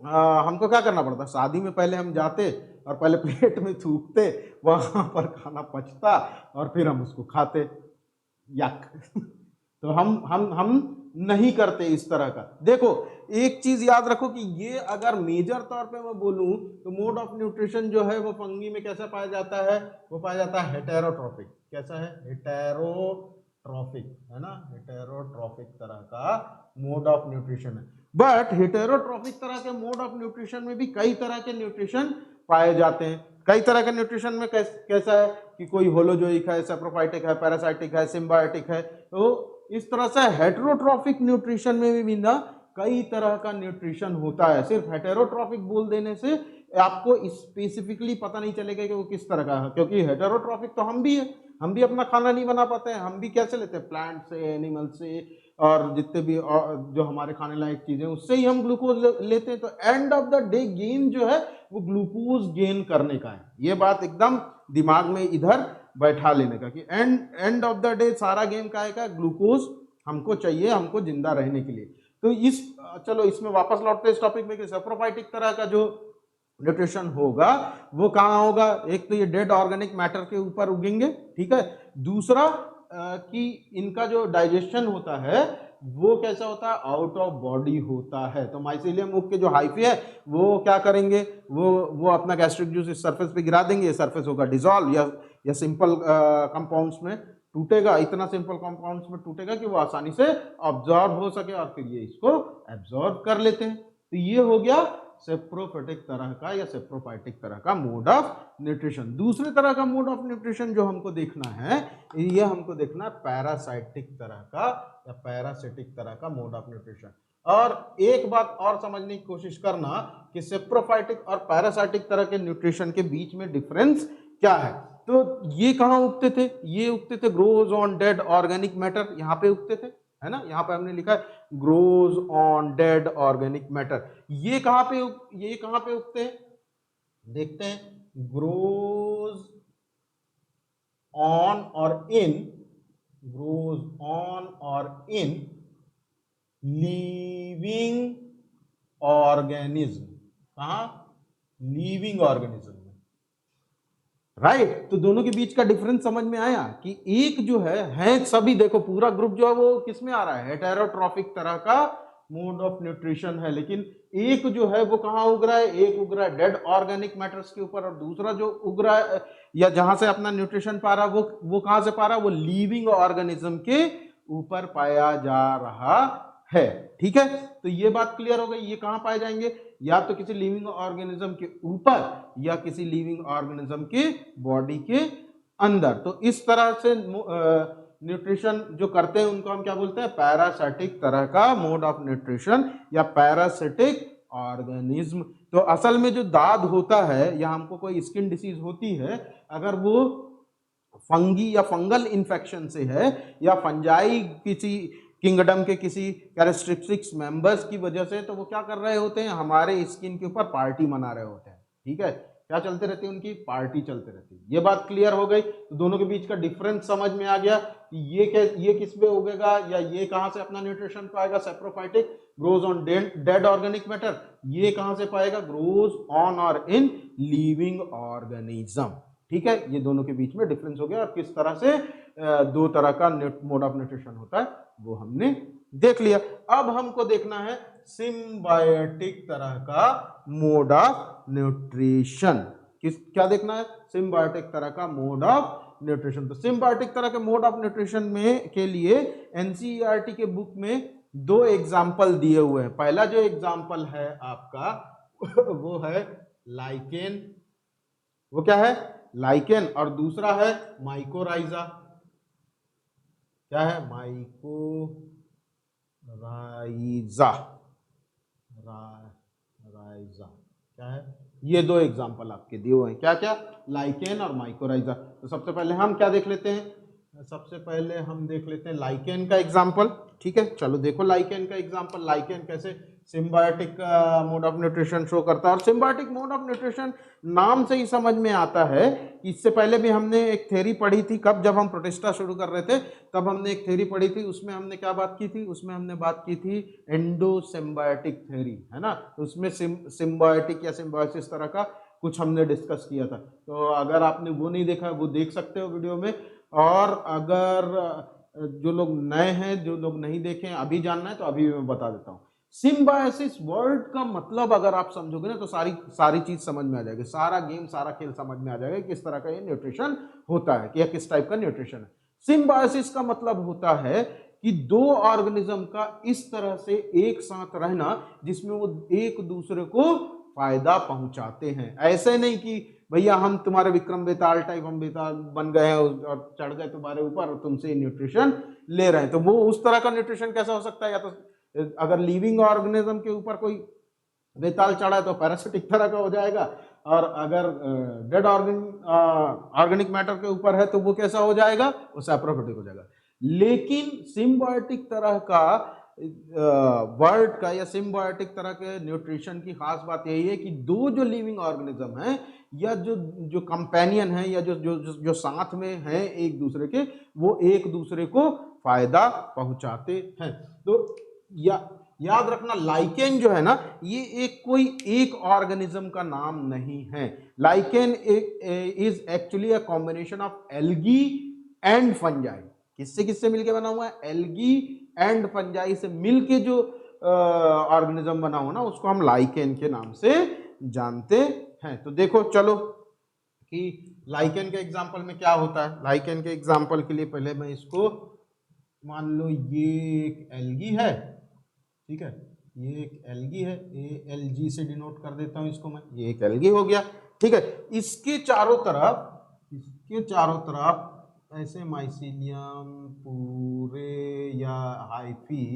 हमको क्या करना पड़ता, शादी में पहले हम जाते और पहले प्लेट में थूकते, वहां पर खाना पचता और फिर हम उसको खाते। यक तो हम नहीं करते इस तरह का। देखो एक चीज याद रखो कि ये अगर मेजर तौर पे मैं बोलूं तो मोड ऑफ न्यूट्रिशन जो है वो फंगी में कैसा पाया जाता है, वो पाया जाता है हेटेरोट्रॉफिक। कैसा है, हेटेरोट्रॉफिक, है ना, हेटेरोट्रॉफिक तरह का मोड ऑफ न्यूट्रिशन है। बट हेटेरोट्रॉफिक तरह के मोड ऑफ न्यूट्रिशन में भी कई तरह के न्यूट्रिशन पाए जाते हैं। कई तरह के न्यूट्रिशन में कैसा है कि कोई होलोजोइक है, सेप्रोफाइटिक है, पैरासाइटिक है, सिम्बायोटिक है। तो इस तरह से हेटेरोट्रॉफिक न्यूट्रिशन में भी ना कई तरह का न्यूट्रिशन होता है। सिर्फ हेटेरोट्रॉफिक बोल देने से आपको स्पेसिफिकली पता नहीं चलेगा कि वो किस तरह का है, क्योंकि हेटेरोट्रॉफिक तो हम भी है, हम भी अपना खाना नहीं बना पाते हैं, हम भी कैसे लेते हैं, प्लांट से, एनिमल से, और जितने भी जो हमारे खाने लायक चीजें उससे ही हम ग्लूकोज लेते हैं। तो end of the day gain जो है वो ग्लूकोज गेन करने का है। ये बात एकदम दिमाग में इधर बैठा लेने का कि एंड ऑफ द डे सारा गेम का है, ग्लूकोज हमको चाहिए, हमको जिंदा रहने के लिए। तो चलो इसमें वापस लौटते हैं इस टॉपिक में कि सेप्रोफाइटिक तरह का जो न्यूट्रिशन होगा वो कहाँ होगा, एक तो ये डेड ऑर्गेनिक मैटर के ऊपर उगेंगे, ठीक है। दूसरा कि इनका जो डाइजेशन होता है वो कैसा होता है, आउट ऑफ बॉडी होता है। तो माइसीलियम मुख के जो हाइफी है वो क्या करेंगे, वो अपना गैस्ट्रिक जूस इस सरफेस पे गिरा देंगे, ये सरफेस होगा डिसॉल्व या सिंपल कंपाउंड्स में टूटेगा, इतना सिंपल कंपाउंड्स में टूटेगा कि वो आसानी से ऑब्जॉर्ब हो सके और फिर ये इसको एब्जॉर्ब कर लेते हैं। तो ये हो गया सेप्रोफाइटिक तरह का या सेप्रोफाइटिक तरह का मोड ऑफ न्यूट्रिशन। दूसरे तरह का मोड ऑफ न्यूट्रिशन जो हमको देखना है, ये हमको देखना है पैरासाइटिक तरह का या पैरासिटिक तरह का मोड ऑफ न्यूट्रिशन। और एक बात और समझने की कोशिश करना कि सेप्रोफाइटिक और पैरासाइटिक तरह के न्यूट्रिशन के बीच में डिफरेंस क्या है। तो ये कहाँ उगते थे, ये उगते थे grows on dead organic matter, यहाँ पे उगते थे, है ना। यहाँ पे हमने लिखा है grows on dead organic matter. ये कहाँ पे उगते हैं, देखते हैं, ग्रोज ऑन और इन, ग्रोज ऑन और इन लिविंग ऑर्गेनिज्म। कहाँ, लिविंग ऑर्गेनिज्म में, राइट। तो दोनों के बीच का डिफरेंस समझ में आया कि एक जो है सभी, देखो पूरा ग्रुप जो है वो किस में आ रहा है, हेटेरोट्रॉफिक तरह का मोड ऑफ न्यूट्रिशन है, लेकिन एक जो है वो कहाँ उग रहा है, एक उग रहा है डेड ऑर्गेनिक मैटर्स के ऊपर, और दूसरा जो उग रहा है या जहां से अपना न्यूट्रिशन पा रहा है वो कहां से पा रहा है, वो लिविंग ऑर्गेनिज्म के ऊपर पाया जा रहा है, ठीक है। तो ये बात क्लियर हो गई, ये कहां पाए जाएंगे, या तो किसी लिविंग ऑर्गेनिज्म के ऊपर या किसी लिविंग ऑर्गेनिज्म के बॉडी के अंदर। तो इस तरह से न्यूट्रिशन जो करते हैं उनको हम क्या बोलते हैं, पैरासाइटिक तरह का मोड ऑफ न्यूट्रिशन या पैरासिटिक ऑर्गेनिज्म। तो असल में जो दाद होता है या हमको कोई स्किन डिसीज होती है, अगर वो फंगी या फंगल इन्फेक्शन से है या फंजाई किसी किंगडम के किसी कैरेक्टरिस्टिक्स मेंबर्स की वजह से, तो वो क्या कर रहे होते हैं, हमारे स्किन के ऊपर पार्टी मना रहे होते हैं, ठीक है। क्या चलते रहती है, उनकी पार्टी चलते रहती है। ये बात क्लियर हो गई। तो दोनों के बीच का डिफरेंस समझ में आ गया कि ये किस पे उगेगा या ये कहां से अपना न्यूट्रिशन पाएगा, saprophytic, grows on dead organic matter. ये कहां से पाएगा, ग्रोज ऑन और इन लिविंग ऑर्गेनिज्म, ठीक है। ये दोनों के बीच में डिफरेंस हो गया और किस तरह से दो तरह का मोड ऑफ न्यूट्रिशन होता है वो हमने देख लिया। अब हमको देखना है सिम्बायोटिक तरह का मोड ऑफ न्यूट्रिशन। क्या देखना है, सिम्बायोटिक तरह का मोड ऑफ न्यूट्रिशन। तो सिम्बायोटिक तरह के मोड ऑफ न्यूट्रिशन में के लिए एनसीईआरटी के बुक में दो एग्जाम्पल दिए हुए हैं। पहला जो एग्जाम्पल है आपका वो है लाइकेन, वो क्या है, लाइकेन, और दूसरा है माइकोराइजा। क्या है, माइकोराइजा, राइजा, क्या है, ये दो एग्जांपल आपके दिए हुए हैं, क्या क्या, लाइकेन और माइकोराइजा। तो सबसे पहले हम क्या देख लेते हैं, सबसे पहले हम देख लेते हैं लाइकेन का एग्जांपल, ठीक है। चलो देखो लाइकेन का एग्जांपल, लाइकेन कैसे symbiotic mode of nutrition show करता है। और सिम्बायोटिक मोड ऑफ न्यूट्रिशन नाम से ही समझ में आता है। इससे पहले भी हमने एक थ्योरी पढ़ी थी, कब, जब हम प्रोटिस्टा शुरू कर रहे थे तब हमने एक थ्योरी पढ़ी थी। उसमें हमने क्या बात की थी, उसमें हमने बात की थी एंडोसिम्बायोटिक थ्योरी, है ना। तो उसमें सिम्बायोटिक या सिम्बायोसिस तरह का कुछ हमने डिस्कस किया था। तो अगर आपने वो नहीं देखा वो देख सकते हो वीडियो में। और अगर जो लोग नए हैं, जो लोग नहीं देखे हैं, अभी जानना है तो अभी मैं बता देता हूँ। सिम्बायोसिस वर्ड का मतलब अगर आप समझोगे ना तो सारी चीज समझ में आ जाएगी, सारा गेम, सारा खेल समझ में आ जाएगा किस तरह का ये न्यूट्रिशन होता है, कि किस टाइप का न्यूट्रिशन है। सिम्बायोसिस का मतलब होता है कि दो ऑर्गेनिज्म का इस तरह से एक साथ रहना जिसमें वो एक दूसरे को फायदा पहुंचाते हैं। ऐसे नहीं कि भैया हम तुम्हारे विक्रम बेताल टाइप, हम बेताल बन गए हैं और चढ़ गए तुम्हारे ऊपर और तुमसे न्यूट्रिशन ले रहे हैं। तो वो उस तरह का न्यूट्रिशन कैसा हो सकता है, या तो अगर लिविंग ऑर्गेनिज्म के ऊपर कोई बेताल चढ़ा है तो पैरासिटिक तरह का हो जाएगा, और अगर डेड ऑर्गेनिक मैटर के ऊपर है तो वो कैसा हो जाएगा, वो सैप्रोफाइटिक हो जाएगा। लेकिन सिम्बायोटिक तरह का वर्ड का या सिम्बायोटिक तरह के न्यूट्रिशन की खास बात यही है कि दो जो लिविंग ऑर्गेनिज्म हैं या जो जो कंपेनियन है या जो साथ में हैं एक दूसरे के, वो एक दूसरे को फायदा पहुंचाते हैं। तो याद रखना, लाइकेन जो है ना, ये कोई एक ऑर्गेनिज्म का नाम नहीं है। Lichen is actually a combination of algae and fungi. किससे किससे मिलके बना हुआ है? एल्गी एंड फंजाई से मिलके जो ऑर्गेनिज्म बना हुआ ना, उसको हम लाइकेन के नाम से जानते हैं। तो देखो चलो कि लाइकेन के एग्जांपल में क्या होता है। लाइकेन के एग्जांपल के लिए पहले मैं इसको, मान लो ये एक एल्गी है, ठीक है, ये एक एल्गी है, ALG से डिनोट कर देता हूं इसको मैं, ये एक एल्गी हो गया, ठीक है। इसके चारों तरफ ऐसे माइसीलियम पूरे या हाइफी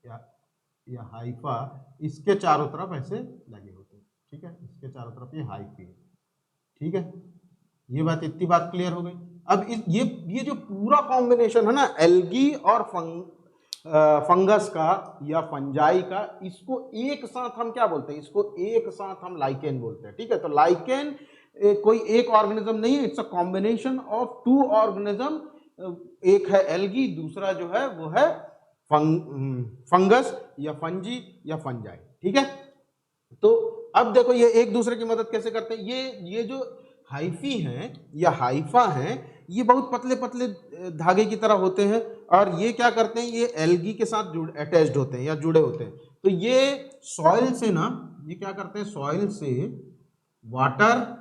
या हाइफा, इसके चारों तरफ ऐसे लगे होते हैं, ठीक है। इसके चारों तरफ ये हाइफी है, ठीक है। ये बात, इतनी बात क्लियर हो गई। अब ये जो पूरा कॉम्बिनेशन है ना एल्गी और फंगस का या फंजाई का, इसको एक साथ हम क्या बोलते हैं? इसको एक साथ हम लाइकेन बोलते हैं, ठीक है। तो लाइकेन कोई एक ऑर्गेनिज्म नहीं है, it's a combination of two organism. एक है एल्गी, दूसरा जो है वो है फंगस या फंजी या फंजाई, ठीक है। तो अब देखो ये एक दूसरे की मदद कैसे करते हैं। ये जो हाइफी हैं या हाइफा हैं, ये बहुत पतले पतले धागे की तरह होते हैं, और ये क्या करते हैं? ये एल्गी के साथ अटैच्ड होते हैं या जुड़े होते हैं। तो ये सॉइल से ना, ये क्या करते हैं? सॉइल से वाटर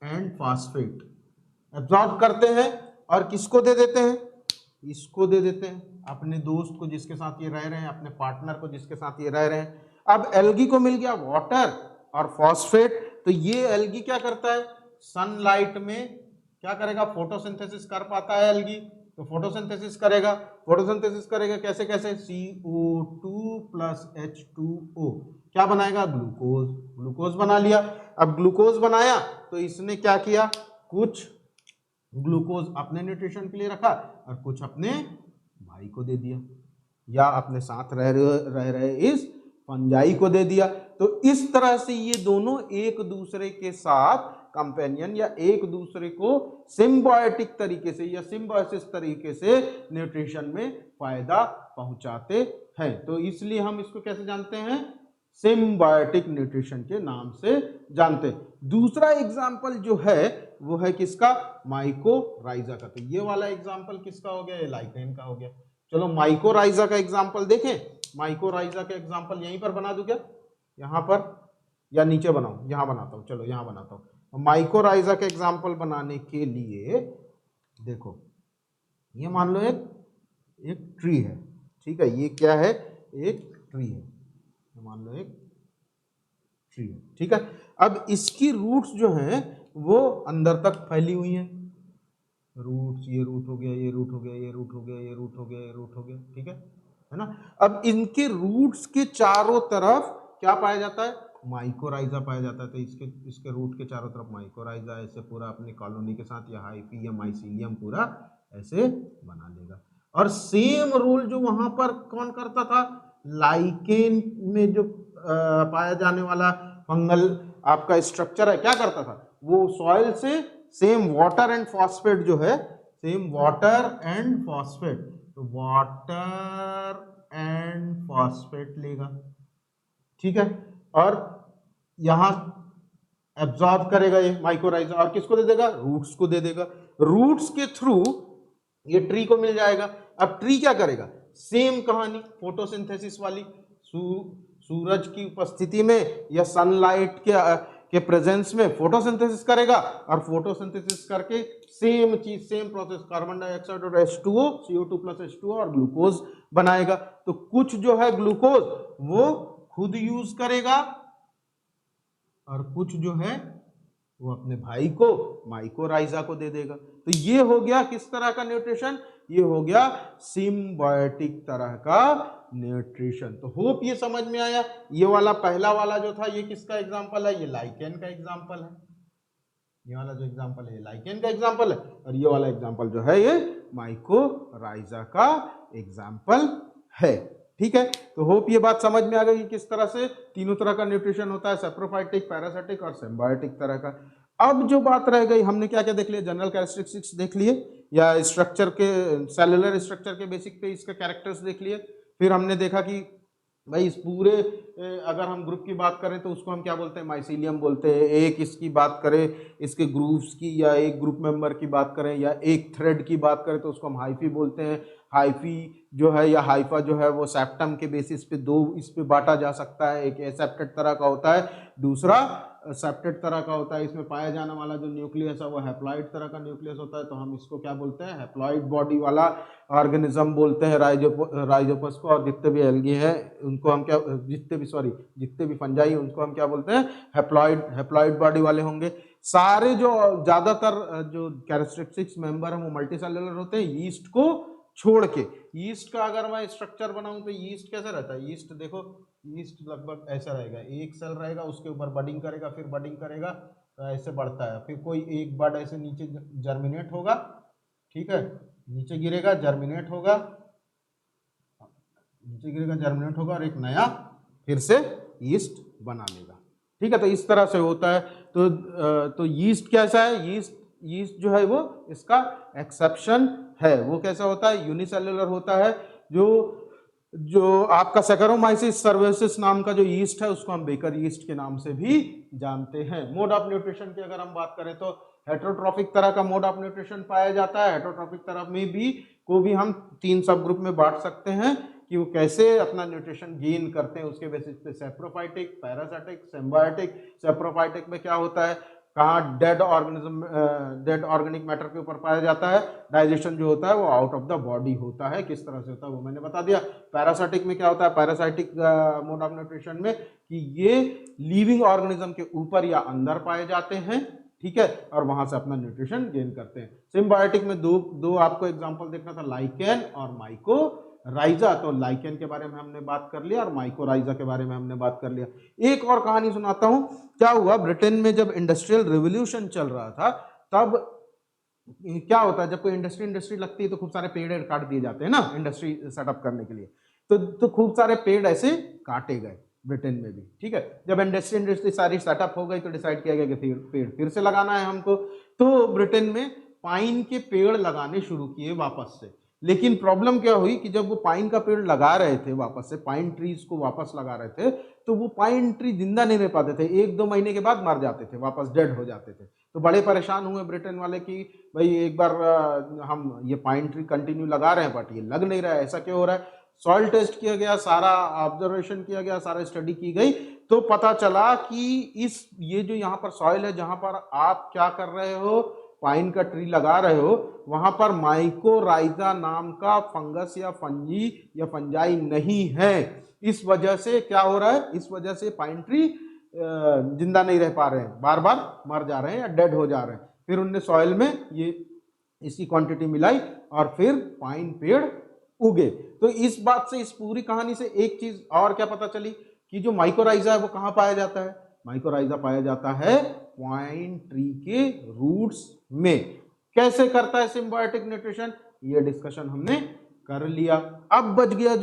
एंड फास्फेट एब्जॉर्ब करते हैं, और किसको दे देते हैं? इसको दे देते हैं, अपने दोस्त को जिसके साथ ये रह रहे हैं, अपने पार्टनर को जिसके साथ ये रह रहे हैं। अब एल्गी को मिल गया वाटर और फॉस्फेट, तो ये एल्गी क्या करता है? सनलाइट में क्या करेगा? फोटोसिंथेसिस कर पाता है एल्गी, तो फोटोसिंथेसिस करेगा। कैसे कैसे? CO2 प्लस H2O क्या बनाएगा? ग्लूकोज बना लिया। अब ग्लूकोज बनाया तो इसने क्या किया? कुछ ग्लूकोज अपने न्यूट्रिशन के लिए रखा और कुछ अपने भाई को दे दिया, या अपने साथ रह रहे इस फंजाई को दे दिया। तो इस तरह से ये दोनों एक दूसरे के साथ कंपेनियन या एक दूसरे को सिम्बायोटिक तरीके से या सिम्बायोसिस तरीके से न्यूट्रिशन में फायदा पहुंचाते हैं। तो इसलिए हम इसको कैसे जानते हैं? सिम्बायोटिक न्यूट्रिशन के नाम से जानते हैं। दूसरा एग्जाम्पल जो है वो है किसका? माइकोराइजा का। तो ये वाला एग्जाम्पल किसका हो गया? ये लाइकेन का हो गया। चलो माइकोराइजा का एग्जाम्पल देखें। माइकोराइजा का एग्जाम्पल यहीं पर बना दूं क्या? यहां पर, या नीचे बनाऊं? यहां बनाता हूं, चलो यहां बनाता हूं। माइकोराइजा का एग्जाम्पल बनाने के लिए देखो, ये मान लो एक ट्री है, ठीक है। ये क्या है? एक ट्री है, मान लो एक ट्री है, ठीक है। अब इसकी रूट्स जो हैं वो अंदर तक फैली हुई हैं। रूट्स, ये रूट हो गया, ये रूट हो गया, ये रूट हो गया, ये रूट हो गया, ये रूट हो गया, ठीक है ना। अब इनके रूट्स के चारों तरफ क्या पाया जाता है? माइकोराइजा पाया जाता है। तो इसके रूट के चारों तरफ माइकोराइजा ऐसे पूरा अपनी कॉलोनी के साथ, या हाइफी या माइसीलियम पूरा ऐसे बना लेगा। और सेम रूल जो वहां पर कौन करता था? लाइकेन में जो पाया जाने वाला फंगल आपका स्ट्रक्चर है, क्या करता था? वो सॉइल से सेम वाटर एंड फॉस्फेट जो है, सेम वाटर एंड फॉस्फेट, तो वाटर एंड फॉस्फेट लेगा, ठीक है। और यहां एब्जॉर्ब करेगा ये माइकोराइजा, और किसको दे देगा? रूट्स को दे देगा। रूट्स के थ्रू ये ट्री को मिल जाएगा। अब ट्री क्या करेगा? सेम कहानी फोटोसिंथेसिस वाली, सूरज की उपस्थिति में या सनलाइट के प्रेजेंस में फोटोसिंथेसिस करेगा, और फोटोसिंथेसिस करके सेम चीज, सेम प्रोसेस, कार्बन डाइऑक्साइड और H2O, CO2 प्लस H2O और ग्लूकोज बनाएगा। तो कुछ जो है ग्लूकोज वो खुद यूज करेगा, और कुछ जो है वो अपने भाई को, माइकोराइजा को दे देगा। तो ये हो गया किस तरह का न्यूट्रिशन? ये हो गया सिम्बायोटिक तरह का न्यूट्रिशन। तो होप ये समझ में आया। ये वाला पहला वाला जो था, ये किसका एग्जांपल है? ये लाइकेन का एग्जांपल है। ये वाला जो एग्जाम्पल है लाइकेन का एग्जाम्पल है, और ये वाला एग्जाम्पल जो है ये माइकोराइजा का एग्जाम्पल है। ठीक है, तो होप ये बात समझ में आ गई किस तरह से तीनों तरह का न्यूट्रिशन होता है, सेप्रोफाइटिक, पैरासिटिक और सिम्बायोटिक तरह का। अब जो बात रह गई, हमने क्या क्या देख लिया, जनरल कैरेक्टरिस्टिक्स देख लिए, या स्ट्रक्चर के, सेलुलर स्ट्रक्चर के बेसिक पे इसके कैरेक्टर्स देख लिए। फिर हमने देखा कि भाई इस पूरे अगर हम ग्रुप की बात करें तो उसको हम क्या बोलते हैं, माइसीलियम बोलते हैं। एक इसकी बात करें इसके ग्रुप्स की, या एक ग्रुप मेंबर की बात करें, या एक थ्रेड की बात करें तो उसको हम हाइफी बोलते हैं। हाइफी जो है या हाइफा जो है वो सेप्टम के बेसिस पे दो इस पे बांटा जा सकता है, एक एसेप्टेड तरह का होता है, दूसरा सेप्टेड तरह का होता है। इसमें पाया जाने वाला जो न्यूक्लियस है वो हैप्लॉइड तरह का न्यूक्लियस होता है, तो हम इसको क्या बोलते हैं, हैप्लॉइड बॉडी वाला ऑर्गेनिज्म बोलते हैं राइजोपस को। और जितने भी एल्गी हैं उनको हम क्या, जितने भी फंजाई उनको हम क्या बोलते हैं, हैप्लॉइड बॉडी वाले होंगे। सारे जो ज्यादातर जो कैरेक्टरिस्टिक्स मेंबर हैं वो मल्टीसेलुलर होते हैं, यीस्ट को छोड़ के। यीस्ट का अगर मैं स्ट्रक्चर बनाऊं तो यीस्ट कैसा रहता है, यीस्ट देखो, यीस्ट लगभग ऐसा रहेगा, एक सेल रहेगा, उसके ऊपर बडिंग करेगा, फिर बडिंग करेगा, तो ऐसे बढ़ता है, फिर कोई एक बड ऐसे नीचे जर्मिनेट होगा, ठीक है, नीचे गिरेगा, जर्मिनेट होगा, नीचे गिरेगा, जर्मिनेट होगा, और एक नया फिर से यीस्ट बना लेगा। ठीक है, तो इस तरह से होता है। तो यीस्ट कैसा है, यीस्ट जो है वो इसका एक्सेप्शन है। वो कैसा होता है, यूनिसेलुलर होता है। जो आपका सैकरोमाइसिस सर्वेसिस नाम का जो यीस्ट है उसको हम बेकर यीस्ट के नाम से भी जानते हैं। मोड ऑफ न्यूट्रिशन की अगर हम बात करें तो हेटरोट्रॉफिक तरह का मोड ऑफ न्यूट्रिशन पाया जाता है। हेटरोट्रॉफिक तरह में भी हम 3 सब ग्रुप में बांट सकते हैं कि वो कैसे अपना न्यूट्रिशन गेन करते हैं उसके बेसिस पे, सेप्रोफाइटिक, पैरासिटिक, सिम्बायोटिक। सेप्रोफाइटिक में क्या होता है, कहाँ डेड ऑर्गेनिक मैटर के ऊपर पाया जाता है, डाइजेशन जो होता है वो आउट ऑफ द बॉडी होता है, किस तरह से होता है वो मैंने बता दिया। पैरासाइटिक में क्या होता है, पैरासाइटिक मोड ऑफ न्यूट्रिशन में कि ये लिविंग ऑर्गेनिज्म के ऊपर या अंदर पाए जाते हैं, ठीक है, और वहां से अपना न्यूट्रिशन गेन करते हैं। सिम्बायोटिक में दो आपको एग्जांपल देखना था, लाइकेन और माइकोराइजा। तो लाइकेन के बारे में हमने बात कर लिया और माइकोराइजा के बारे में हमने बात कर लिया। एक और कहानी सुनाता हूं। क्या हुआ, ब्रिटेन में जब इंडस्ट्रियल रिवोल्यूशन चल रहा था तब क्या होता है, जब कोई इंडस्ट्री लगती है तो खूब सारे पेड़ काट दिए जाते हैं ना इंडस्ट्री सेटअप करने के लिए। तो खूब सारे पेड़ ऐसे काटे गए ब्रिटेन में भी। ठीक है, जब इंडस्ट्री सारी सेटअप हो गई तो डिसाइड किया गया कि पेड़ फिर से लगाना है हमको। तो ब्रिटेन में पाइन के पेड़ लगाने शुरू किए वापस से। लेकिन प्रॉब्लम क्या हुई कि जब वो पाइन का पेड़ लगा रहे थे वापस से, पाइन ट्रीज को वापस लगा रहे थे, तो वो पाइन ट्री जिंदा नहीं रह पाते थे, 1-2 महीने के बाद मर जाते थे, वापस डेड हो जाते थे। तो बड़े परेशान हुए ब्रिटेन वाले कि भाई एक बार हम ये पाइन ट्री कंटिन्यू लगा रहे हैं बट ये लग नहीं रहा है, ऐसा क्यों हो रहा है। सॉइल टेस्ट किया गया, सारा ऑब्जर्वेशन किया गया, सारा स्टडी की गई, तो पता चला कि ये जो यहाँ पर सॉइल है जहां पर आप क्या कर रहे हो, पाइन का ट्री लगा रहे हो, वहां पर माइकोराइजा नाम का फंगस या फंजी या फंजाई नहीं है। इस वजह से क्या हो रहा है, इस वजह से पाइन ट्री जिंदा नहीं रह पा रहे हैं, बार बार मर जा रहे हैं या डेड हो जा रहे हैं। फिर उनने सॉइल में ये इसकी क्वांटिटी मिलाई और फिर पाइन पेड़ उगे। तो इस बात से, इस पूरी कहानी से एक चीज और क्या पता चली कि जो माइकोराइजा है वो कहाँ पाया जाता है, माइकोराइजा पाया जाता है पाइन ट्री के रूट्स में। कैसे करता है सिम्बायोटिक न्यूट्रिशन, ये डिस्कशन हमने कर लिया। अब बच गया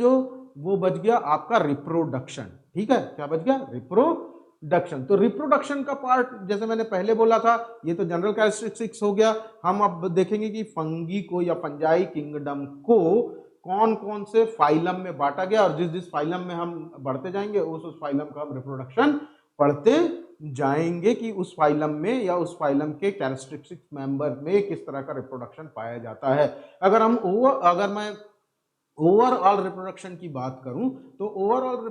वो बच गया आपका रिप्रोडक्शन। ठीक है, क्या बच गया, रिप्रोडक्शन। तो रिप्रोडक्शन का पार्ट जैसे मैंने पहले बोला था, ये तो जनरल कैरेक्टरिस्टिक्स हो गया। हम अब देखेंगे कि फंगी को या फंजाई किंगडम को कौन कौन से फाइलम में बांटा गया, और जिस जिस फाइलम में हम बढ़ते जाएंगे उस फाइलम का हम रिप्रोडक्शन पढ़ते जाएंगे कि उस फाइलम में या उस फाइलम के कैरेक्टरिस्टिक्स मेंबर में किस तरह का रिप्रोडक्शन पाया जाता है। अगर मैं ओवरऑल रिप्रोडक्शन की बात करूं तो ओवरऑल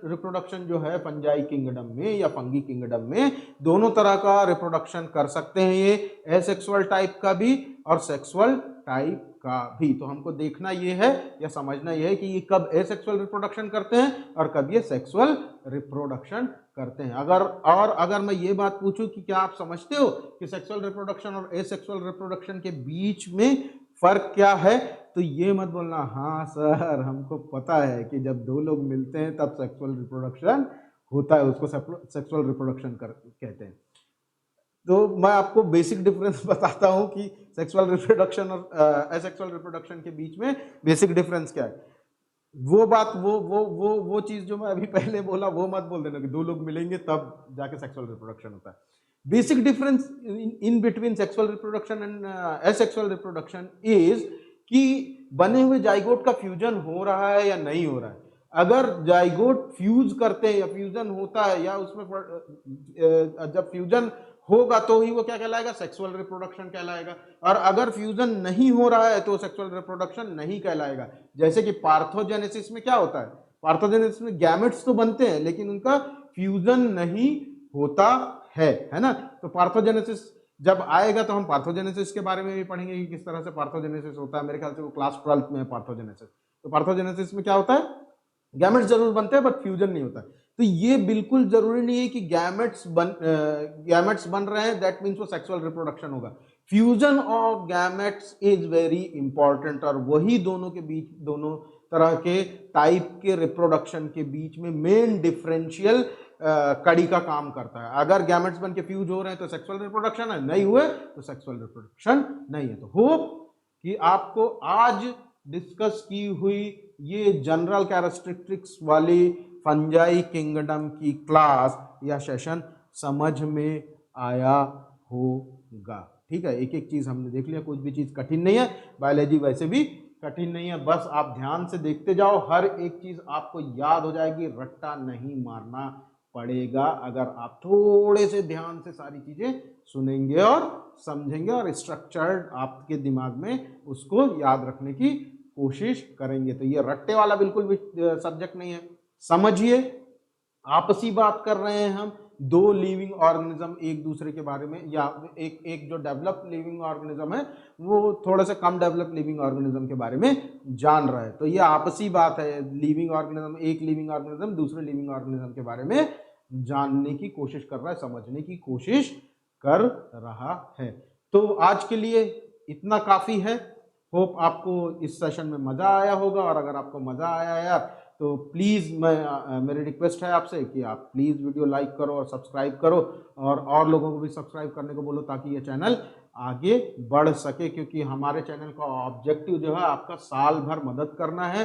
रिप्रोडक्शन जो है फंजाई किंगडम में या फंगी किंगडम में दोनों तरह का रिप्रोडक्शन कर सकते हैं, ये एसेक्सुअल टाइप का भी और सेक्सुअल टाइप का भी। तो हमको देखना ये है या समझना ये है कि ये कब एसेक्सुअल रिप्रोडक्शन करते हैं और कब ये सेक्सुअल रिप्रोडक्शन करते हैं। अगर मैं ये बात पूछूं कि क्या आप समझते हो कि सेक्सुअल रिप्रोडक्शन और एसेक्सुअल रिप्रोडक्शन के बीच में फर्क क्या है, तो ये मत बोलना हाँ सर हमको पता है कि जब दो लोग मिलते हैं तब सेक्सुअल रिप्रोडक्शन होता है, उसको सेक्सुअल रिप्रोडक्शन कहते हैं। तो मैं आपको बेसिक डिफरेंस बताता हूं कि सेक्सुअल रिप्रोडक्शन और एसेक्सुअल रिप्रोडक्शन के बीच में बेसिक डिफरेंस क्या है। वो बात वो चीज जो मैं अभी पहले बोला वो मत बोल देना कि दो लोग मिलेंगे तब जाके सेक्सुअल रिप्रोडक्शन होता है। Basic difference in between sexual reproduction and asexual reproduction is कि बने हुए जाइगोट का फ्यूजन हो रहा है या नहीं हो रहा है। अगर जाइगोट फ्यूज करते हैं या फ्यूजन होता है या उसमें जब फ्यूजन होगा तो ही वो क्या कहलाएगा, सेक्सुअल रिप्रोडक्शन कहलाएगा। और अगर फ्यूजन नहीं हो रहा है तो सेक्सुअल रिप्रोडक्शन नहीं कहलाएगा। जैसे कि पार्थोजेनेसिस में क्या होता है, पार्थोजेनेसिस में गैमेट्स तो बनते हैं लेकिन उनका फ्यूजन नहीं होता है ना। तो पार्थोजेनेसिस जब आएगा तो हम पार्थोजेनेसिस के बारे में भी पढ़ेंगे कि किस तरह से पार्थोजेनेसिस होता है। मेरे ख्याल से वो क्लास 12th में है पार्थोजेनेसिस। तो पार्थोजेनेसिस में क्या होता है, गैमेट्स जरूर बनते हैं बट फ्यूजन नहीं होता है। तो ये बिल्कुल जरूरी नहीं है कि गैमेट्स बन रहे हैं दैट मीन्स वो सेक्सुअल रिप्रोडक्शन होगा। Fusion of gametes is very important और वही दोनों के बीच, दोनों तरह के टाइप के रिप्रोडक्शन के बीच में मेन डिफरेंशियल कड़ी का काम करता है। अगर गैमेट्स बन के फ्यूज हो रहे हैं तो सेक्सुअल रिप्रोडक्शन है, नहीं हुए तो सेक्सुअल रिप्रोडक्शन नहीं है। तो होप कि आपको आज डिस्कस की हुई ये जनरल कैरेक्टरिस्टिक्स वाली फंजाई किंगडम की क्लास या सेशन समझ में आया होगा। ठीक है, एक एक चीज हमने देख लिया, कुछ भी चीज कठिन नहीं है, बायोलॉजी वैसे भी कठिन नहीं है। बस आप ध्यान से देखते जाओ, हर एक चीज आपको याद हो जाएगी, रट्टा नहीं मारना पड़ेगा अगर आप थोड़े से ध्यान से सारी चीजें सुनेंगे और समझेंगे और स्ट्रक्चर्ड आपके दिमाग में उसको याद रखने की कोशिश करेंगे। तो ये रट्टे वाला बिल्कुल भी सब्जेक्ट नहीं है। समझिए, आपसी बात कर रहे हैं हम, दो लिविंग ऑर्गेनिज्म एक दूसरे के बारे में, या एक जो डेवलप लिविंग ऑर्गेनिज्म है वो थोड़ा सा कम डेवलप लिविंग ऑर्गेनिज्म के बारे में जान रहा है। तो ये आपसी बात है, लिविंग ऑर्गेनिज्म, एक लिविंग ऑर्गेनिज्म दूसरे लिविंग ऑर्गेनिज्म के बारे में जानने की कोशिश कर रहा है, समझने की कोशिश कर रहा है। तो आज के लिए इतना काफी है। होप आपको इस सेशन में मजा आया होगा, और अगर आपको मजा आया यार तो प्लीज़ मेरी रिक्वेस्ट है आपसे कि आप प्लीज़ वीडियो लाइक करो और सब्सक्राइब करो, और लोगों को भी सब्सक्राइब करने को बोलो ताकि ये चैनल आगे बढ़ सके। क्योंकि हमारे चैनल का ऑब्जेक्टिव जो है आपका साल भर मदद करना है।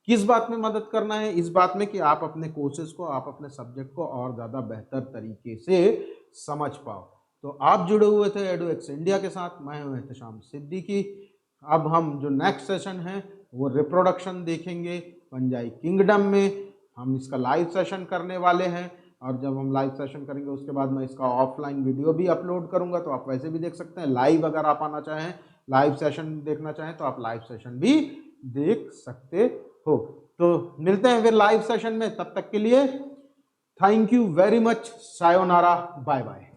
किस बात में मदद करना है? इस बात में कि आप अपने कोर्सेज को, आप अपने सब्जेक्ट को और ज़्यादा बेहतर तरीके से समझ पाओ। तो आप जुड़े हुए थे एडुएक्स इंडिया के साथ, मैं हूँ एहतशाम सिद्दीकी। अब हम जो नेक्स्ट सेशन है वो रिप्रोडक्शन देखेंगे फंजाई किंगडम में। हम इसका लाइव सेशन करने वाले हैं, और जब हम लाइव सेशन करेंगे उसके बाद मैं इसका ऑफलाइन वीडियो भी अपलोड करूंगा, तो आप वैसे भी देख सकते हैं। लाइव अगर आप आना चाहें, लाइव सेशन देखना चाहें तो आप लाइव सेशन भी देख सकते हो। तो मिलते हैं फिर लाइव सेशन में, तब तक के लिए thank you very much, sayonara, bye bye.